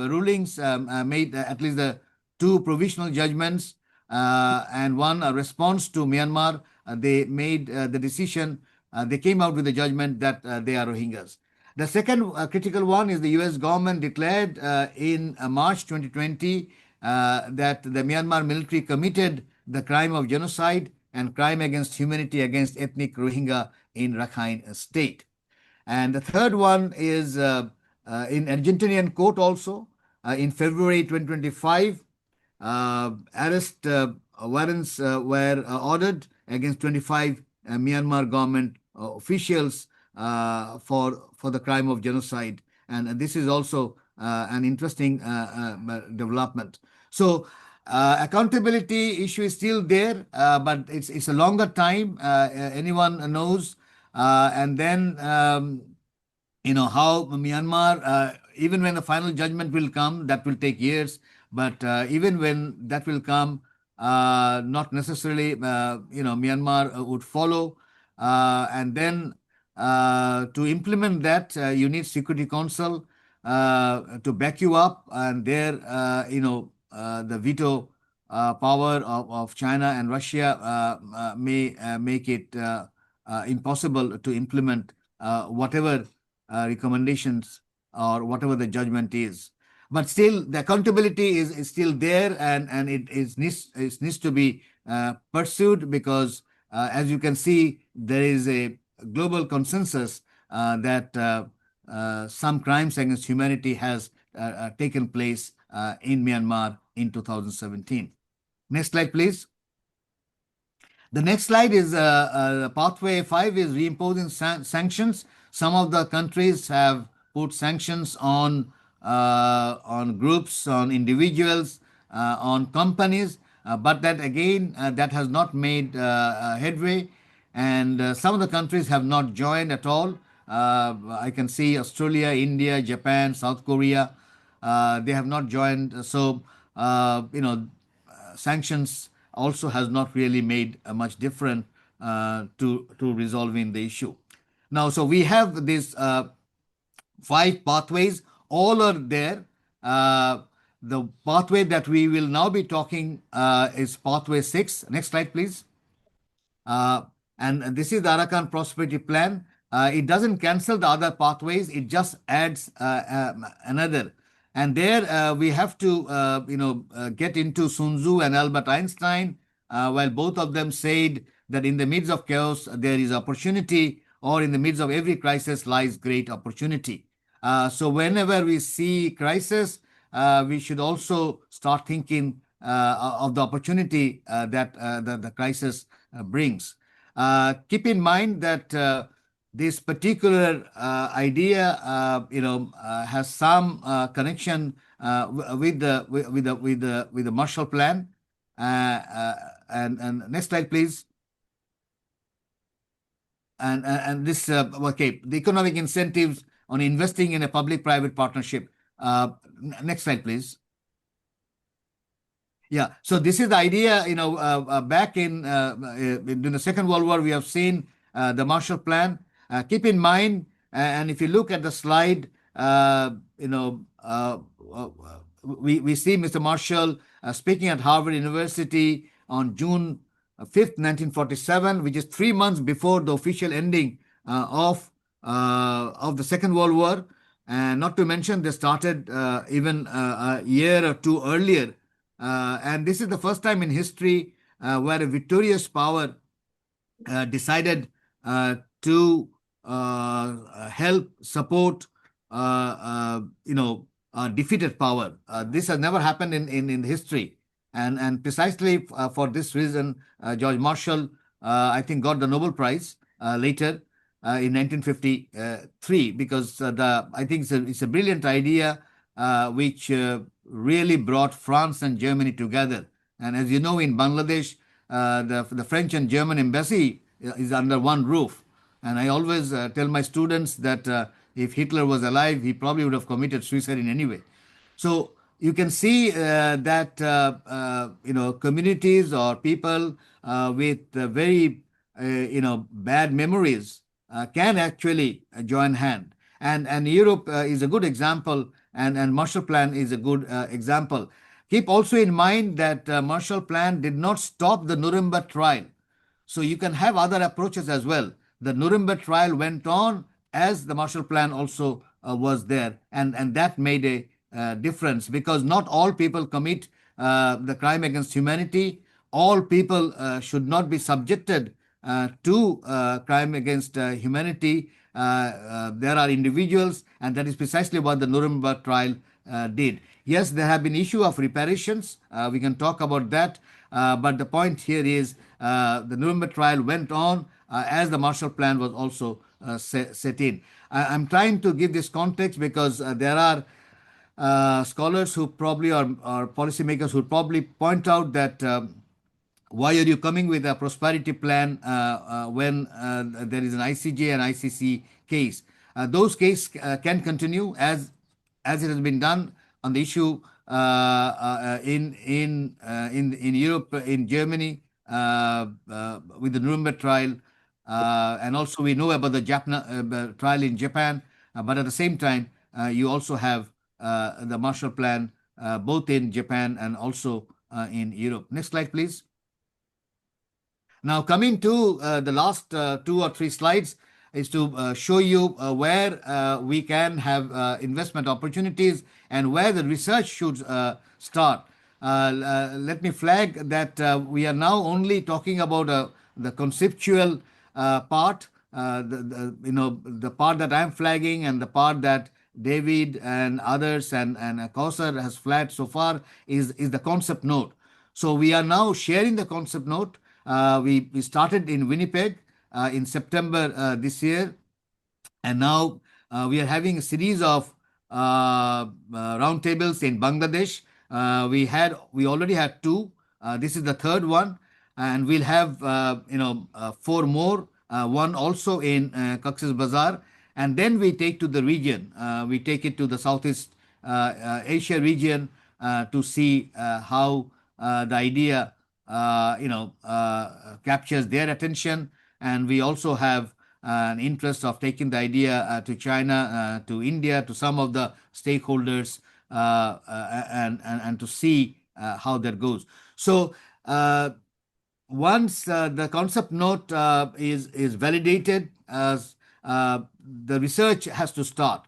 rulings made at least the two provisional judgments and one a response to Myanmar. They made the decision, they came out with the judgment that they are Rohingyas. The second critical one is the US government declared in March 2020 that the Myanmar military committed the crime of genocide and crime against humanity against ethnic Rohingya in Rakhine state. And the third one is in Argentinian court also. In February 2025, arrest warrants were ordered against 25 Myanmar government officials for the crime of genocide. And this is also an interesting development. So accountability issue is still there, but it's a longer time. Anyone knows. And then how Myanmar, even when the final judgment will come, that will take years. But even when that will come, not necessarily, Myanmar would follow. And then to implement that, you need Security Council to back you up, and there, the veto power of China and Russia may make it impossible to implement whatever recommendations or whatever the judgment is. But still, the accountability is still there, and it needs to be pursued because, as you can see, there is a global consensus that some crimes against humanity has taken place in Myanmar in 2017. Next slide, please. The next slide is pathway 5 is reimposing sanctions. Some of the countries have put sanctions on groups, on individuals, on companies, but that again, that has not made headway. And some of the countries have not joined at all. I can see Australia, India, Japan, South Korea. They have not joined. So, sanctions also has not really made a much difference to resolving the issue. Now, so we have these 5 pathways. All are there. the pathway that we will now be talking is pathway 6. Next slide, please. And this is the Arakan Prosperity Plan. It doesn't cancel the other pathways, it just adds another. And there we have to, get into Sun Tzu and Albert Einstein, while both of them said that in the midst of chaos there is opportunity, or in the midst of every crisis lies great opportunity. So whenever we see crisis, we should also start thinking of the opportunity that the crisis brings. Keep in mind that this particular idea, has some connection with the Marshall Plan. And next slide, please. And this okay, the economic incentives on investing in a public-private partnership. Next slide, please. Yeah, so this is the idea, back in during the Second World War, we have seen the Marshall Plan. Keep in mind, and if you look at the slide, we see Mr. Marshall speaking at Harvard University on June 5th, 1947, which is 3 months before the official ending of the Second World War. And not to mention, they started even a year or two earlier. And this is the first time in history where a victorious power decided to help support defeated power. This has never happened in history, and precisely for this reason, George Marshall, I think, got the Nobel Prize later in 1953, because I think it's a brilliant idea which really brought France and Germany together. And as you know, in Bangladesh, the French and German embassy is under one roof. And I always tell my students that if Hitler was alive, he probably would have committed suicide in any way. So you can see that communities or people with very bad memories can actually join hand. And Europe is a good example, and Marshall Plan is a good example. Keep also in mind that Marshall Plan did not stop the Nuremberg trial. So you can have other approaches as well. The Nuremberg trial went on as the Marshall Plan also was there, and that made a difference, because not all people commit the crime against humanity. All people should not be subjected to crime against humanity. There are individuals, and that is precisely what the Nuremberg trial did. Yes, there have been issue of reparations. We can talk about that. But the point here is the Nuremberg trial went on as the Marshall Plan was also set in. I'm trying to give this context because there are scholars who probably or policymakers who probably point out that why are you coming with a prosperity plan when there is an ICJ and ICC case? Those cases can continue as it has been done on the issue in Europe, in Germany, with the Nuremberg trial, and also we know about the Japan trial in Japan. But at the same time, you also have the Marshall Plan both in Japan and also in Europe. Next slide, please. Now, coming to the last 2 or 3 slides is to show you where we can have investment opportunities and where the research should start. Let me flag that we are now only talking about the conceptual part, the part that I'm flagging, and the part that David and others and Kausar has flagged so far is the concept note. So we are now sharing the concept note. We started in Winnipeg in September this year, and now we are having a series of roundtables in Bangladesh. We already had 2. This is the 3rd one, and we'll have 4 more. One also in Cox's Bazar, and then we take to the region. We take it to the Southeast Asia region to see how the idea captures their attention. And we also have an interest of taking the idea to China, to India, to some of the stakeholders and to see how that goes. So once the concept note is validated, the research has to start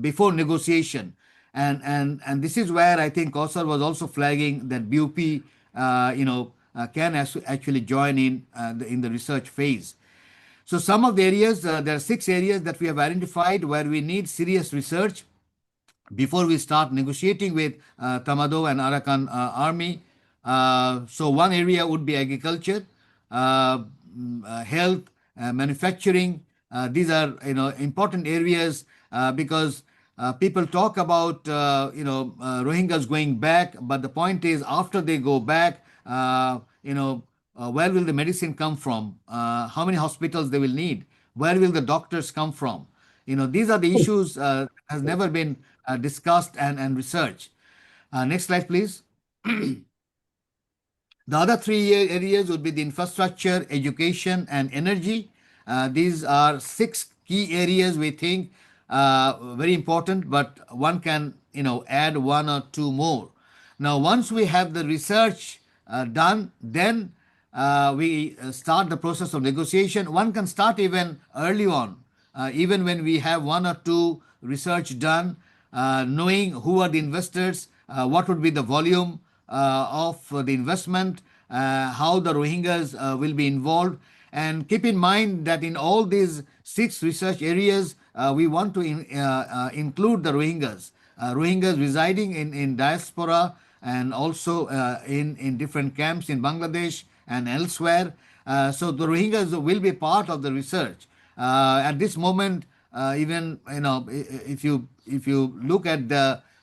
before negotiation, and this is where I think Kausar was also flagging that BUP can actually join in the research phase. So some of the areas, there are 6 areas that we have identified where we need serious research before we start negotiating with Tamado and Arakan army. So one area would be agriculture, health, manufacturing. These are important areas because people talk about Rohingyas going back, but the point is after they go back, where will the medicine come from? How many hospitals they will need? Where will the doctors come from? These are the issues has never been discussed and researched. Next slide, please. The other 3 areas would be the infrastructure, education, and energy. These are 6 key areas we think very important, but one can add 1 or 2 more. Now, once we have the research done, then we start the process of negotiation. One can start even early on, even when we have 1 or 2 research done, knowing who are the investors, what would be the volume of the investment, how the Rohingyas will be involved. And keep in mind that in all these 6 research areas, we want to include the Rohingyas. Rohingyas residing in diaspora and also in different camps in Bangladesh and elsewhere. So the Rohingyas will be part of the research. At this moment, even if you look at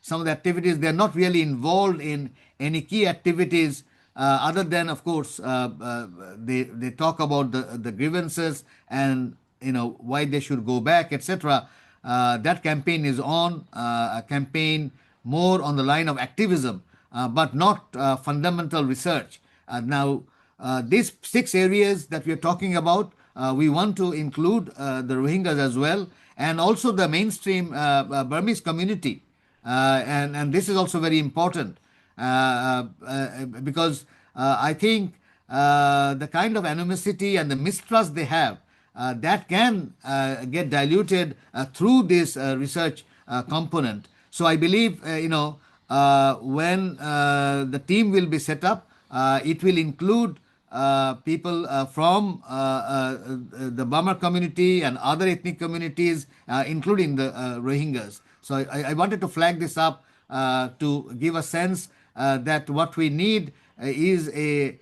some of the activities, they're not really involved in any key activities other than, of course, they talk about the grievances and why they should go back, etc. That campaign is on, a campaign more on the line of activism, but not fundamental research. Now, these 6 areas that we are talking about, we want to include the Rohingyas as well, and also the mainstream Burmese community. And this is also very important because I think the kind of animosity and the mistrust they have, that can get diluted through this research component. So I believe, when the team will be set up, it will include people from the Burma community and other ethnic communities, including the Rohingyas. So I wanted to flag this up to give a sense that what we need is a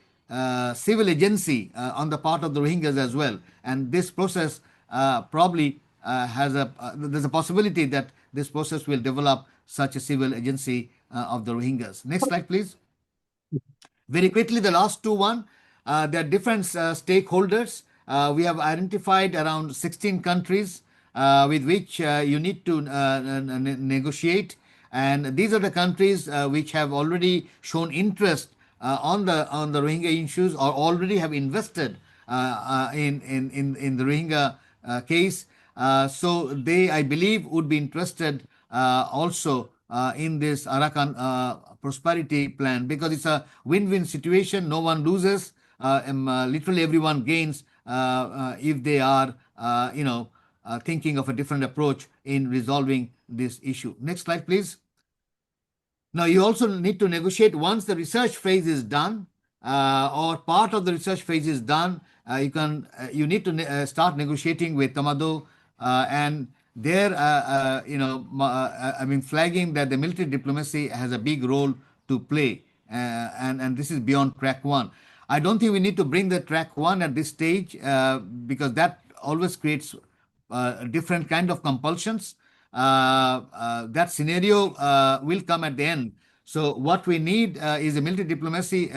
civil agency on the part of the Rohingyas as well. And this process probably there's a possibility that this process will develop such a civil agency of the Rohingyas. Next slide, please. Very quickly, the last one, there are different stakeholders. We have identified around 16 countries with which you need to negotiate. And these are the countries which have already shown interest on the Rohingya issues or already have invested in the Rohingya case. So they, I believe, would be interested also in this Arakan prosperity plan, because it's a win-win situation. No one loses. Literally everyone gains if they are, thinking of a different approach in resolving this issue. Next slide, please. Now, you also need to negotiate once the research phase is done or part of the research phase is done. You need to start negotiating with Tamado and there, flagging that the military diplomacy has a big role to play, and this is beyond track 1. I don't think we need to bring the track 1 at this stage because that always creates a different kind of compulsions. That scenario will come at the end. So what we need is a military diplomacy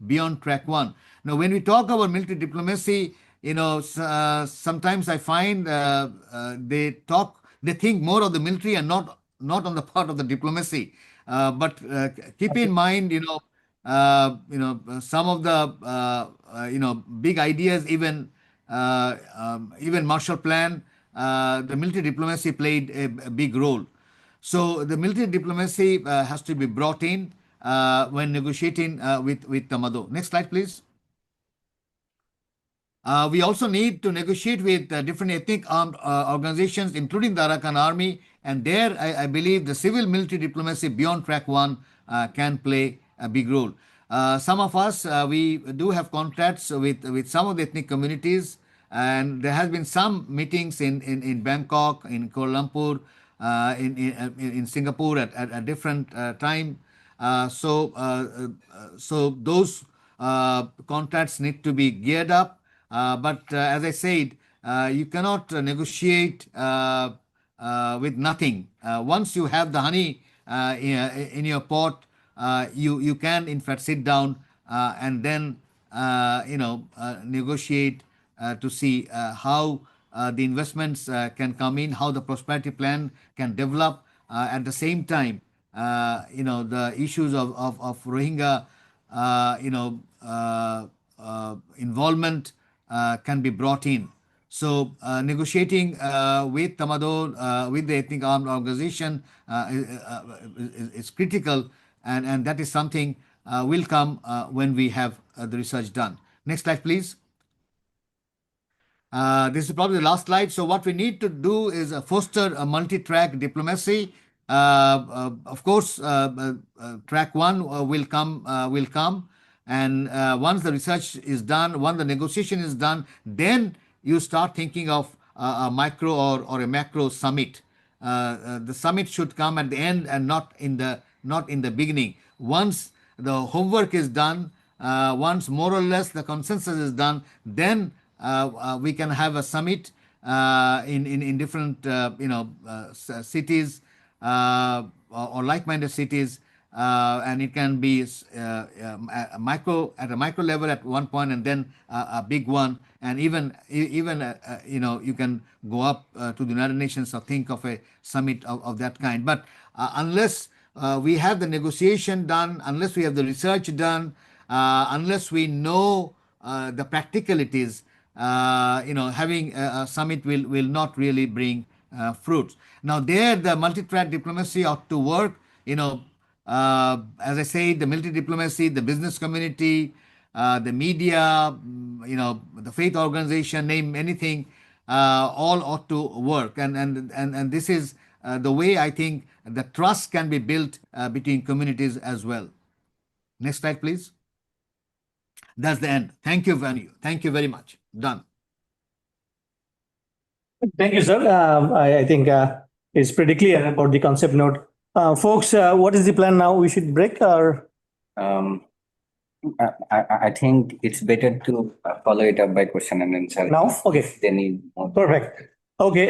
beyond track 1. Now, when we talk about military diplomacy, sometimes I find they think more of the military and not on the part of the diplomacy. But keep in mind, some of the big ideas, even Marshall Plan, the military diplomacy played a big role. So the military diplomacy has to be brought in when negotiating with Tamado. Next slide, please. We also need to negotiate with different ethnic armed organizations, including the Arakan Army. And there, I believe the civil military diplomacy beyond track one can play a big role. Some of us, we do have contacts with some of the ethnic communities. And there has been some meetings in Bangkok, in Kuala Lumpur, in Singapore at a different time. So those contracts need to be geared up. But as I said, you cannot negotiate with nothing. Once you have the honey in your pot, you can in fact sit down and then negotiate to see how the investments can come in, how the prosperity plan can develop. At the same time, the issues of Rohingya, involvement can be brought in. So negotiating with Tamado, with the ethnic armed organization is critical, and that is something will come when we have the research done. Next slide, please. This is probably the last slide. So what we need to do is foster a multi-track diplomacy. Of course, track one will come, and once the research is done, once the negotiation is done, then you start thinking of a micro or a macro summit. The summit should come at the end and not in the beginning. Once the homework is done, once more or less the consensus is done, then we can have a summit in different cities or like-minded cities, and it can be a micro level at one point, and then a big one, and even you can go up to the United Nations or think of a summit of that kind. But unless we have the negotiation done, unless we have the research done, unless we know the practicalities, having a summit will not really bring fruits. Now, there the multi-track diplomacy ought to work. As I say, the military diplomacy, the business community, the media, the faith organization, name anything, all ought to work. And this is the way I think the trust can be built between communities as well. Next slide, please. That's the end. Thank you, Vanu. Thank you very much. Done. Thank you, sir. I think it's pretty clear about the concept note. Folks, what is the plan now? We should break or? I think it's better to follow it up by question and answer. Now? Okay. If they need more. Perfect. Okay,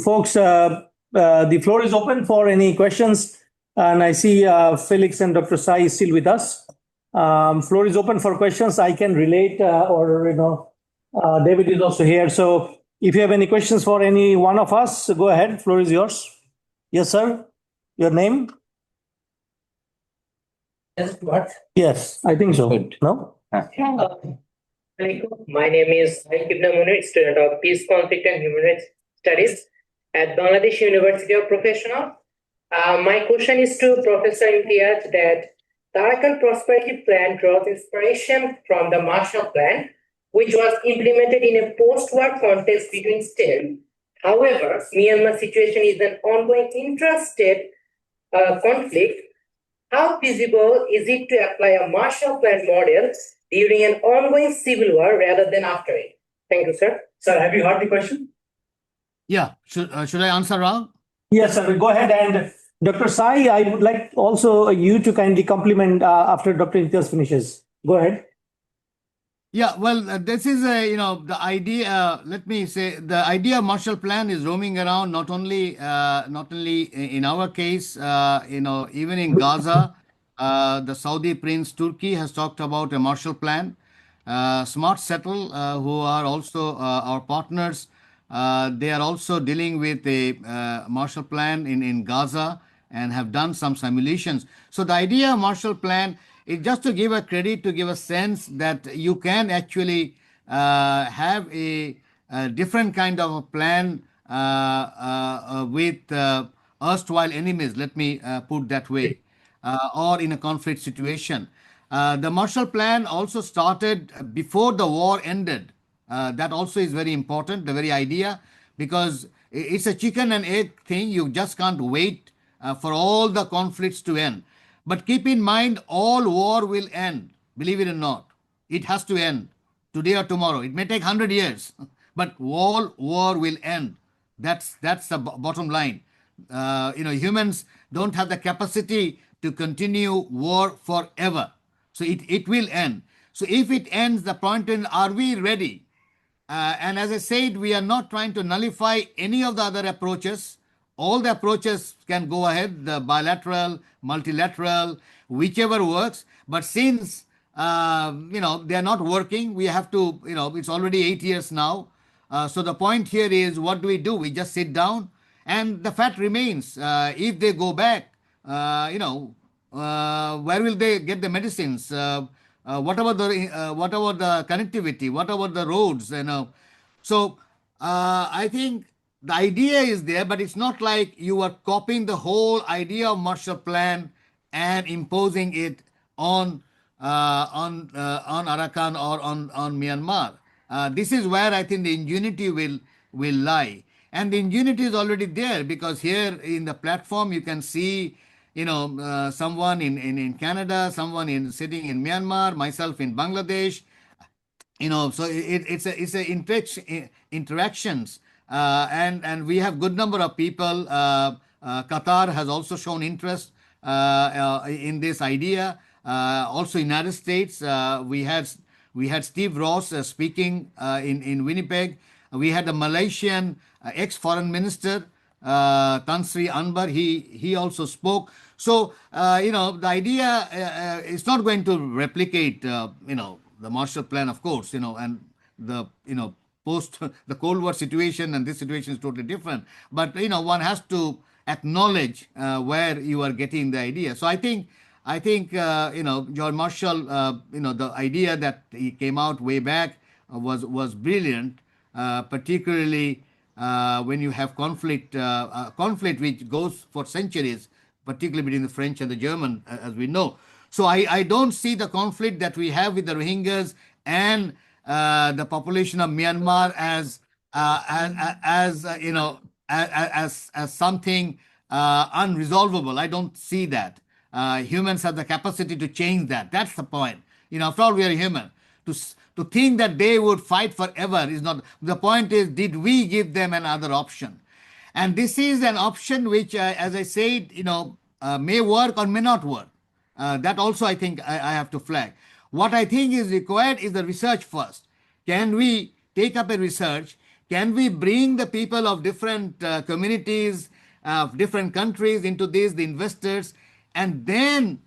folks, the floor is open for any questions. And I see Felix and Dr. Sai is still with us. Floor is open for questions. I can relate David is also here. So if you have any questions for any one of us, go ahead. Floor is yours. Yes, sir. Your name? Yes, what? Yes, I think so. Good. No? My name is Ibn Munir, student of Peace, Conflict and Human Rights Studies at Bangladesh University of Professional. My question is to Professor Imtiaz that the Arakan Prosperity Plan draws inspiration from the Marshall Plan, which was implemented in a post-war context between states. However, Myanmar situation is an ongoing intra-state conflict. How feasible is it to apply a Marshall Plan model during an ongoing civil war rather than after it? Thank you, sir. Sir, have you heard the question? Yeah. Should I answer, Rao? Yes, sir. Go ahead. And Dr. Sai, I would like also you to kindly compliment after Dr. Imtiaz finishes. Go ahead. Yeah, well, this is the idea. Let me say the idea of Marshall Plan is roaming around not only in our case, even in Gaza. The Saudi Prince Turkey has talked about a Marshall Plan. Smart Settle, who are also our partners, they are also dealing with a Marshall Plan in Gaza and have done some simulations. So the idea of Marshall Plan is just to give a credit, to give a sense that you can actually have a different kind of a plan with erstwhile enemies, let me put that way, or in a conflict situation. The Marshall Plan also started before the war ended. That also is very important, the very idea, because it's a chicken and egg thing. You just can't wait for all the conflicts to end. But keep in mind, all war will end, believe it or not. It has to end today or tomorrow. It may take 100 years, but all war will end. That's the bottom line. Humans don't have the capacity to continue war forever. So it will end. So if it ends, the point is, are we ready? And as I said, we are not trying to nullify any of the other approaches. All the approaches can go ahead, the bilateral, multilateral, whichever works. But since they are not working, we have to, it's already 8 years now. So the point here is, what do? We just sit down, and the fact remains, if they go back, where will they get the medicines? What about the connectivity? What about the roads? So I think the idea is there, but it's not like you are copying the whole idea of Marshall Plan and imposing it on Arakan or on Myanmar. This is where I think the ingenuity will lie, and the ingenuity is already there, because here in the platform you can see, someone in Canada, someone sitting in Myanmar, myself in Bangladesh. So it's a interactions, and we have good number of people. Qatar has also shown interest in this idea. Also, United States, we had Steve Ross speaking in Winnipeg. We had the Malaysian ex-foreign minister Tan Sri Anbar. He also spoke. So the idea is not going to replicate the Marshall Plan, of course, and the post the Cold War situation, and this situation is totally different. But one has to acknowledge where you are getting the idea. So I think John Marshall, the idea that he came out way back was brilliant, particularly when you have conflict which goes for centuries, particularly between the French and the German, as we know. So I don't see the conflict that we have with the Rohingyas and the population of Myanmar as something unresolvable. I don't see that. Humans have the capacity to change that. That's the point. After all, we are human. To think that they would fight forever is not the point. Is, did we give them another option? And this is an option which, as I said, may work or may not work. That also I think I have to flag. What I think is required is the research first. Can we take up a research? Can we bring the people of different communities, of different countries into this, the investors, and then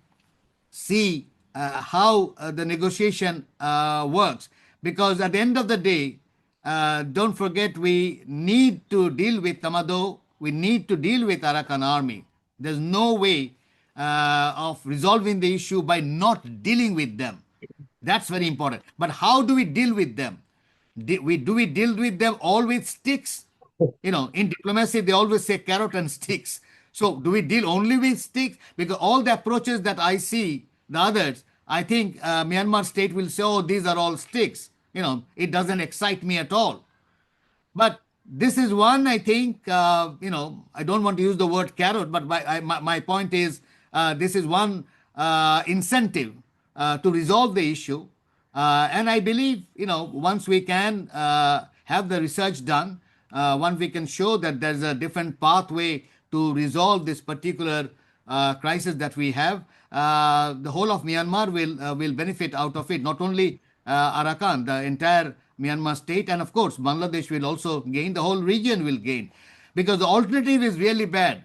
see how the negotiation works? Because at the end of the day, don't forget, we need to deal with Tamado. We need to deal with Arakan army. There's no way of resolving the issue by not dealing with them. That's very important. But how do we deal with them? Do we deal with them all with sticks? In diplomacy, they always say carrot and sticks. So do we deal only with sticks? Because all the approaches that I see, the others, I think Myanmar state will say, oh, these are all sticks. It doesn't excite me at all. But this is one, I think, I don't want to use the word carrot, but my point is, this is one incentive to resolve the issue. And I believe, once we can have the research done, once we can show that there's a different pathway to resolve this particular crisis that we have, the whole of Myanmar will benefit out of it. Not only Arakan, the entire Myanmar state, and of course Bangladesh will also gain. The whole region will gain, because the alternative is really bad.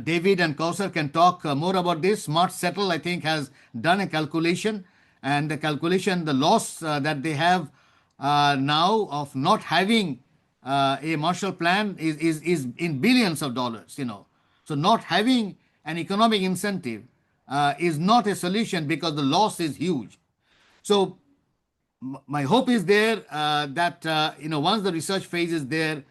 David and Kausar can talk more about this. Smart Settle, I think, has done a calculation, and the loss that they have now of not having a Marshall Plan is in billions of dollars. So not having an economic incentive is not a solution, because the loss is huge. So my hope is there that once the research phase is there,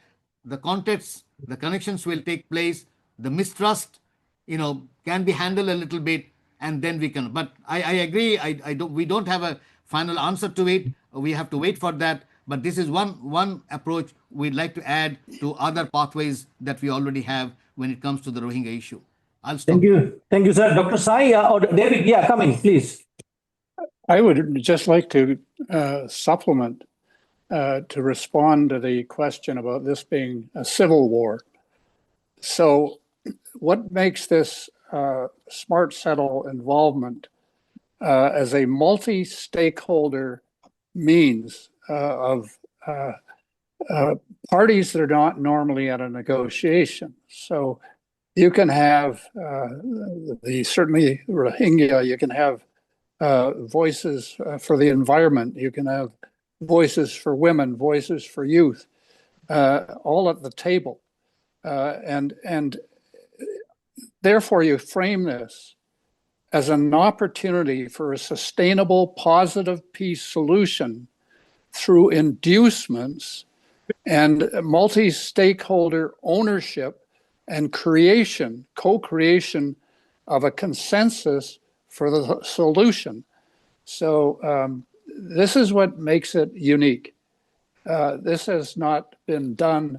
the context the connections will take place, the mistrust, can be handled a little bit, and then we can. But I agree. We don't have a final answer to it. We have to wait for that. But this is one approach we'd like to add to other pathways that we already have when it comes to the Rohingya issue. I'll stop. Thank you, sir. Dr. Sai or David, yeah, come in, please. I would just like to supplement to respond to the question about this being a civil war. So what makes this smart settle involvement as a multi-stakeholder means of parties that are not normally at a negotiation? So you can have certainly Rohingya, you can have voices for the environment, you can have voices for women, voices for youth, all at the table. And therefore you frame this as an opportunity for a sustainable, positive peace solution through inducements and multi-stakeholder ownership and creation, co-creation of a consensus for the solution. So this is what makes it unique. This has not been done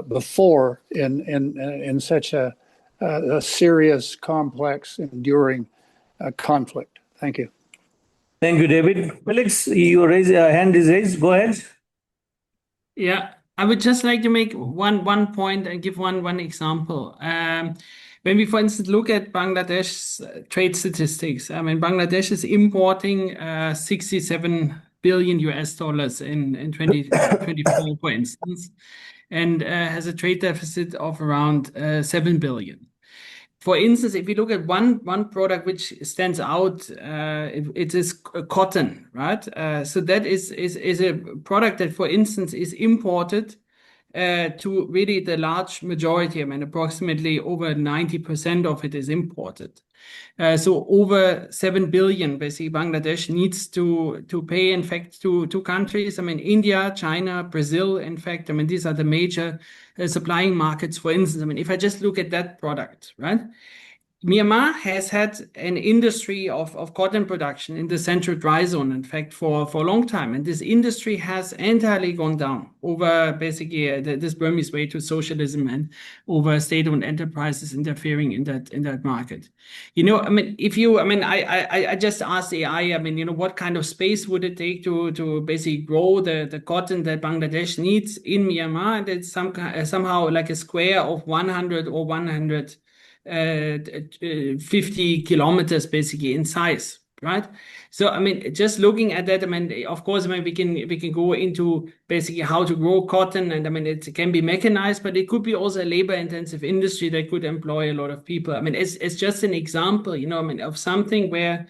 before in such a serious, complex, enduring conflict. Thank you. Thank you, David. Felix, your hand is raised. Go ahead. Yeah, I would just like to make one point and give one example. When we, for instance, look at Bangladesh's trade statistics, I mean, Bangladesh is importing 67 billion US dollars in 2024, for instance, and has a trade deficit of around 7 billion. For instance, if you look at one product which stands out, it is cotton, right? So that is a product that, for instance, is imported to really the large majority. I mean, approximately over 90% of it is imported. So over 7 billion, basically, Bangladesh needs to pay, in fact, to countries. I mean, India, China, Brazil, in fact, I mean, these are the major supplying markets, for instance. I mean, if I just look at that product, right? Myanmar has had an industry of cotton production in the central dry zone, in fact, for a long time. And this industry has entirely gone down over basically this Burmese way to socialism and over state-owned enterprises interfering in that market. I mean, I just asked AI, I mean, what kind of space would it take to basically grow the cotton that Bangladesh needs in Myanmar? And it's somehow like a square of 100 or 150 kilometers basically in size, right? So I mean, just looking at that, I mean, of course, I mean, we can go into basically how to grow cotton, and I mean, it can be mechanized, but it could be also a labor-intensive industry that could employ a lot of people. I mean, it's just an example, I mean, of something where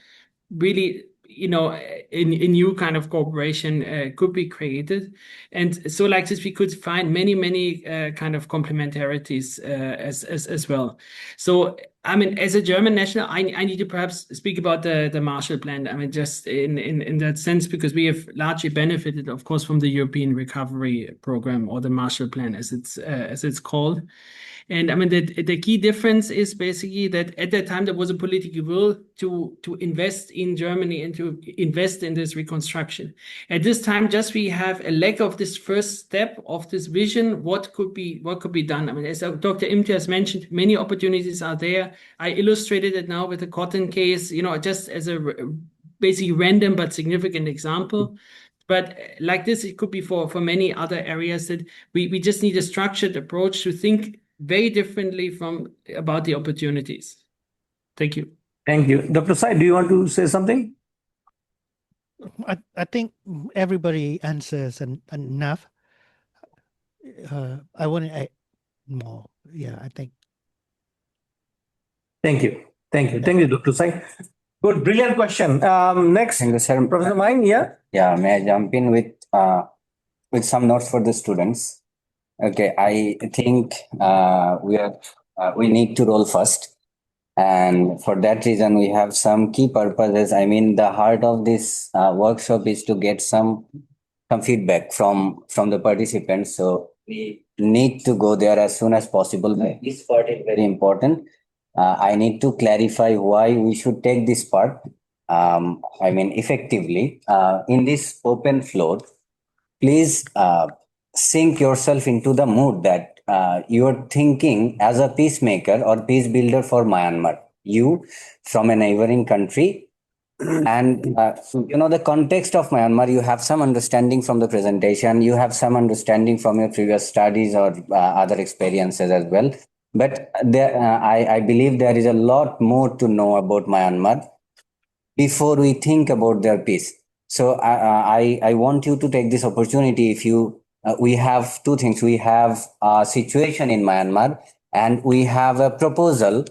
really, a new kind of cooperation could be created. And so like this, we could find many kind of complementarities as well. So, I mean, as a German national, I need to perhaps speak about the Marshall Plan. I mean, just in that sense, because we have largely benefited, of course, from the European Recovery Program, or the Marshall Plan as it's called. And I mean, the key difference is basically that at that time there was a political will to invest in Germany and to invest in this reconstruction. At this time, just we have a lack of this first step of this vision. What could be done? I mean, as Dr. Imtiaz mentioned, many opportunities are there. I illustrated it now with the cotton case, just as a basically random but significant example. But like this, it could be for many other areas that we just need a structured approach to think very differently about the opportunities. Thank you. Thank you. Dr. Sai, do you want to say something? I think everybody answers enough. I want to add more. Yeah, I think. Thank you, Dr. Sai. Good, brilliant question. Next, Thank you, sir. Professor Mine, yeah? Yeah, may I jump in with some notes for the students? Okay, I think we need to roll first. And for that reason, we have some key purposes. I mean, the heart of this workshop is to get some feedback from the participants. So we need to go there as soon as possible. But this part is very important. I need to clarify why we should take this part. Effectively, in this open floor, please sink yourself into the mood that you're thinking as a peacemaker or peace builder for Myanmar. You, from a neighboring country, and the context of Myanmar, you have some understanding from the presentation, you have some understanding from your previous studies or other experiences as well. But I believe there is a lot more to know about Myanmar before we think about their peace. So I want you to take this opportunity. If you, we have two things. We have a situation in Myanmar, and we have a proposal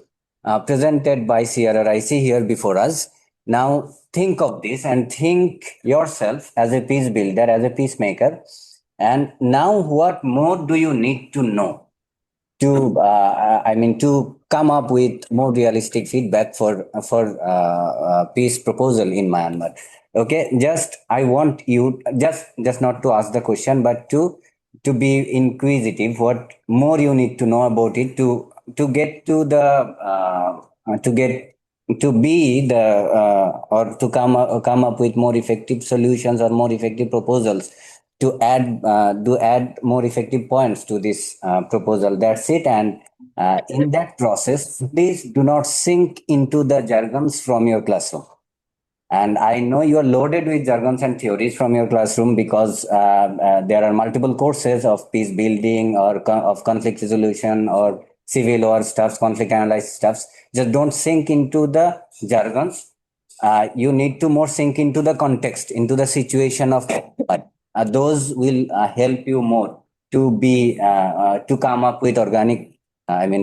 presented by CRRIC here before us. Now think of this and think yourself as a peace builder, as a peacemaker. And now what more do you need to know to come up with more realistic feedback for peace proposal in Myanmar? Okay, just I want you just not to ask the question, but to be inquisitive. What more you need to know about it to get to the to get to be the or to come up with more effective solutions or more effective proposals to add more effective points to this proposal. That's it. And in that process, please do not sink into the jargons from your classroom. And I know you are loaded with jargons and theories from your classroom because there are multiple courses of peace building or of conflict resolution or civil war stuffs, conflict analysis stuffs. Just don't sink into the jargons. You need to more sink into the context, into the situation of those will help you more to be to come up with organic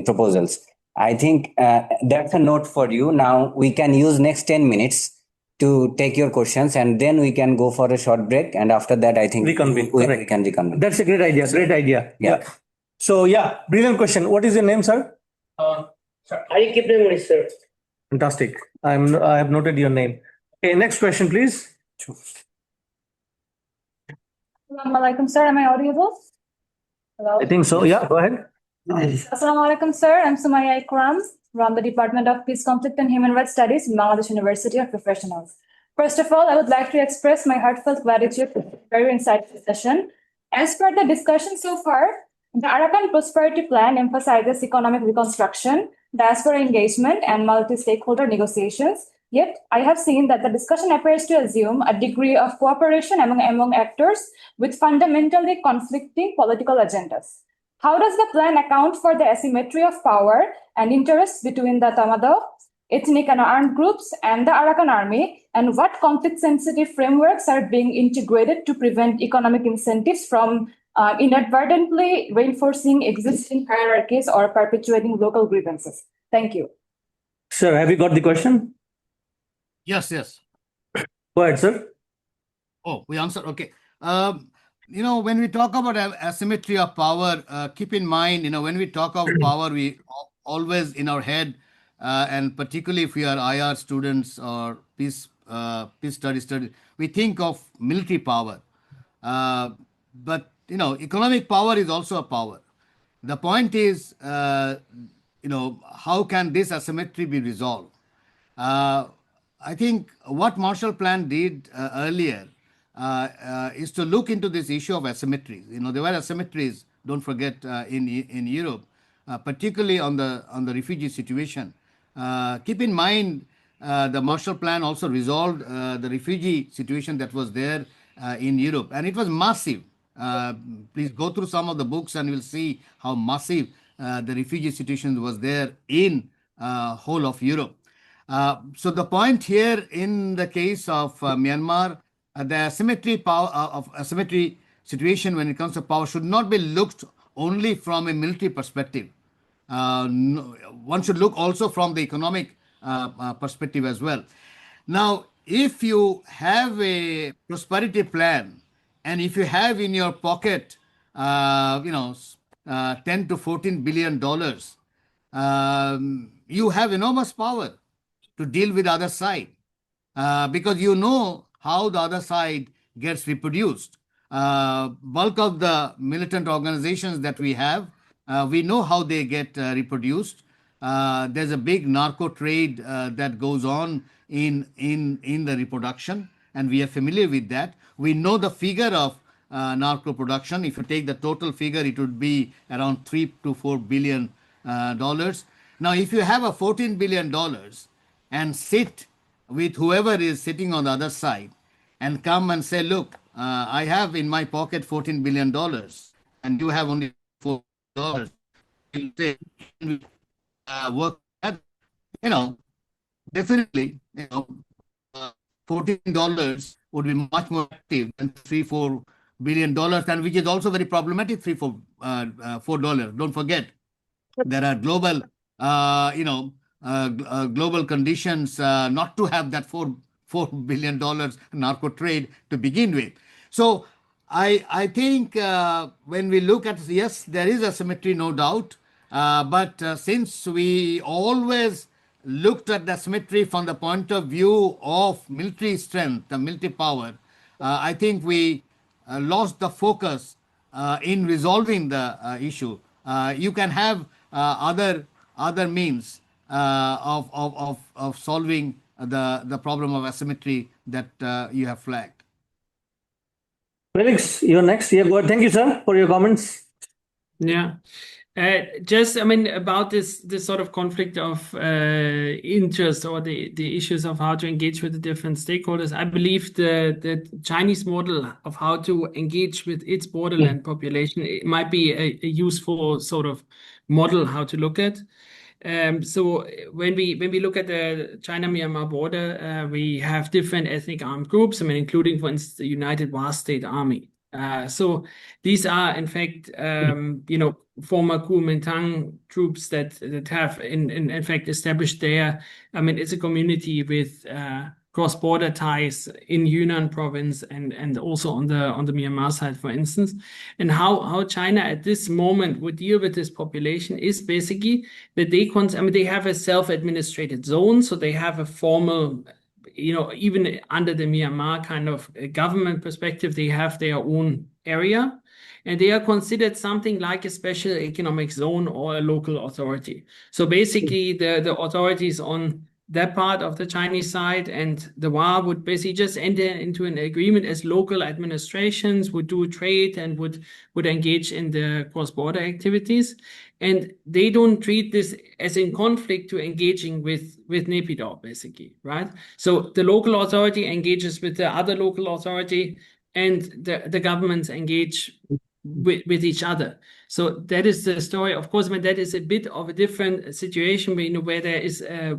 proposals. I think that's a note for you. Now we can use next 10 minutes to take your questions, and then we can go for a short break, and after that I think we can reconvene. That's a great idea. Yeah. So yeah, brilliant question. What is your name, sir? I keep the money, sir. Fantastic. I have noted your name. Okay, next question, please. Assalamualaikum, sir. Am I audible? Hello. I think so. Yeah, go ahead. Assalamualaikum, sir. I'm Sumaya Ikram from the Department of Peace, Conflict and Human Rights Studies, Bangladesh University of Professionals. First of all, I would like to express my heartfelt gratitude for this very insightful session. As per the discussion so far, the Arakan Prosperity Plan emphasizes economic reconstruction, diaspora engagement, and multi-stakeholder negotiations. Yet, I have seen that the discussion appears to assume a degree of cooperation among actors with fundamentally conflicting political agendas. How does the plan account for the asymmetry of power and interests between the Tamadaw, ethnic and armed groups, and the Arakan army, and what conflict-sensitive frameworks are being integrated to prevent economic incentives from inadvertently reinforcing existing hierarchies or perpetuating local grievances? Thank you. Sir, have you got the question? Yes. Go ahead, sir. Oh, we answered. Okay. When we talk about asymmetry of power, keep in mind, when we talk of power, we always in our head, and particularly if we are IR students or peace studies, we think of military power. But economic power is also a power. The point is, how can this asymmetry be resolved? I think what Marshall Plan did earlier is to look into this issue of asymmetries. There were asymmetries, don't forget, in Europe, particularly on the refugee situation. Keep in mind, the Marshall Plan also resolved the refugee situation that was there in Europe, and it was massive. Please go through some of the books and you'll see how massive the refugee situation was there in whole of Europe. So the point here in the case of Myanmar, the asymmetry situation when it comes to power should not be looked only from a military perspective. One should look also from the economic perspective as well. Now, if you have a prosperity plan, and if you have in your pocket, 10 to 14 billion dollars, you have enormous power to deal with the other side, because you know how the other side gets reproduced. bulk of the militant organizations that we have, we know how they get reproduced. There's a big narco trade that goes on in the reproduction, and we are familiar with that. We know the figure of narco production. If you take the total figure, it would be around $3 to $4 billion. Now, if you have a $14 billion and sit with whoever is sitting on the other side and come and say, look, I have in my pocket $14 billion and you have only $4. You say, work together. You know, definitely, $14 would be much more active than $3 to $4 billion, and which is also very problematic. $4. Don't forget, there are global, global conditions not to have that $4 billion narco trade to begin with. So I think when we look at, yes, there is asymmetry, no doubt, but since we always looked at the asymmetry from the point of view of military strength, the military power, I think we lost the focus in resolving the issue. You can have other means of solving the problem of asymmetry that you have flagged. Felix, you're next. Yeah, go ahead. Thank you, sir, for your comments. Yeah. I mean, about this sort of conflict of interest or the issues of how to engage with the different stakeholders. I believe the Chinese model of how to engage with its borderland population, it might be a useful sort of model how to look at. So when we look at the China-Myanmar border, we have different ethnic armed groups. I mean, including, for instance, the United Wa State Army. So these are, in fact, former Kuomintang troops that have, in fact, established there. I mean, it's a community with cross-border ties in Yunnan province and also on the Myanmar side, for instance. And how China at this moment would deal with this population is basically that they have a self-administrated zone, so they have a formal, even under the Myanmar kind of government perspective, they have their own area. And they are considered something like a special economic zone or a local authority. So basically, the authorities on that part of the Chinese side and the Wa would basically just enter into an agreement as local administrations would do trade and would engage in the cross-border activities. And they don't treat this as in conflict to engaging with Naypyidaw, basically, right? So the local authority engages with the other local authority, and the governments engage with each other. So that is the story. Of course, I mean, that is a bit of a different situation where there is a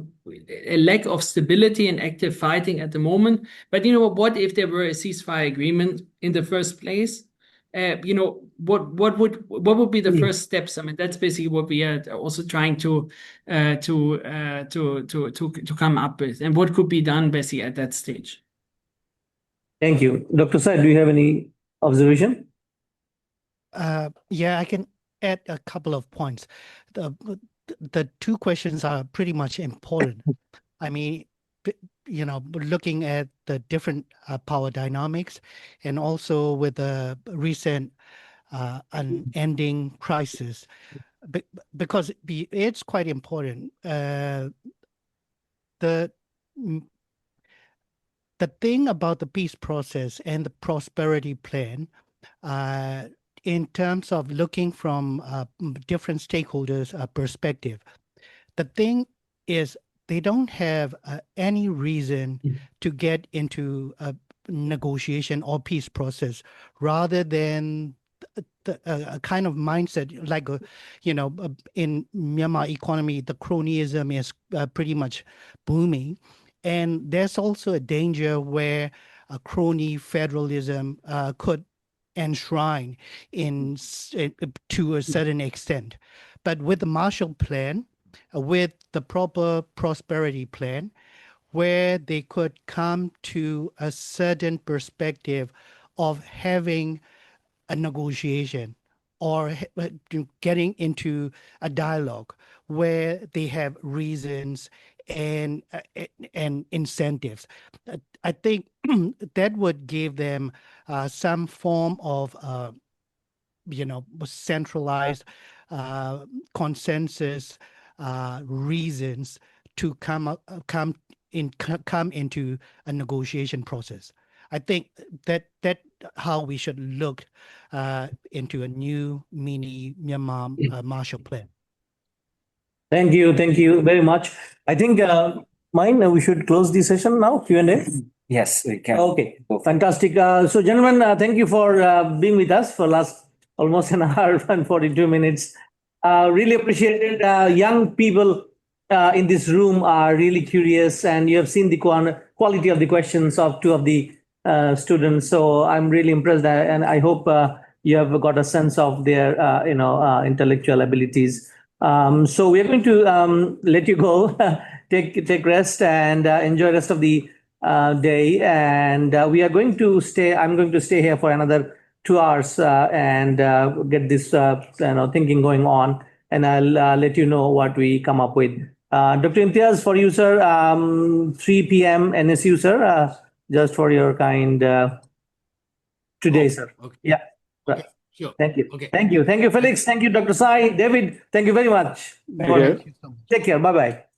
lack of stability and active fighting at the moment. But what if there were a ceasefire agreement in the first place? What would be the first steps? I mean, that's basically what we are also trying to come up with, and what could be done basically at that stage. Thank you. Dr. Said, do you have any observation? Yeah, I can add a couple of points. The two questions are pretty much important. I mean, looking at the different power dynamics, and also with the recent unending crisis, because it's quite important. The thing about the peace process and the prosperity plan, in terms of looking from different stakeholders' perspective, the thing is they don't have any reason to get into a negotiation or peace process, rather than a kind of mindset like, in Myanmar economy, the cronyism is pretty much booming. And there's also a danger where a crony federalism could enshrine to a certain extent. But with the Marshall Plan, with the proper prosperity plan, where they could come to a certain perspective of having a negotiation or getting into a dialogue where they have reasons and incentives. I think that would give them some form of centralized consensus reasons to come into a negotiation process. I think that how we should look into a new mini Myanmar Marshall Plan. Thank you very much. I think we should close the session now. Q&A. Yes, we can. Okay, fantastic. So, gentlemen, thank you for being with us for last almost an hour and 42 minutes. Really appreciate it. Young people in this room are really curious, and you have seen the quality of the questions of two of the students. So I'm really impressed, and I hope you have got a sense of their intellectual abilities. So we are going to let you go, take rest, and enjoy the rest of the day. And we are going to stay. I'm going to stay here for another 2 hours and get this thinking going on. And I'll let you know what we come up with. Dr. Imtiaz, for you, sir, 3 p.m. NSU, sir, just for your kind today, sir. Okay. Yeah. Okay. Sure. Thank you. Okay. Thank you. Thank you, Felix. Thank you, Dr. Sai. David, thank you very much. Thank you. Thank you so much. Take care. Bye-bye.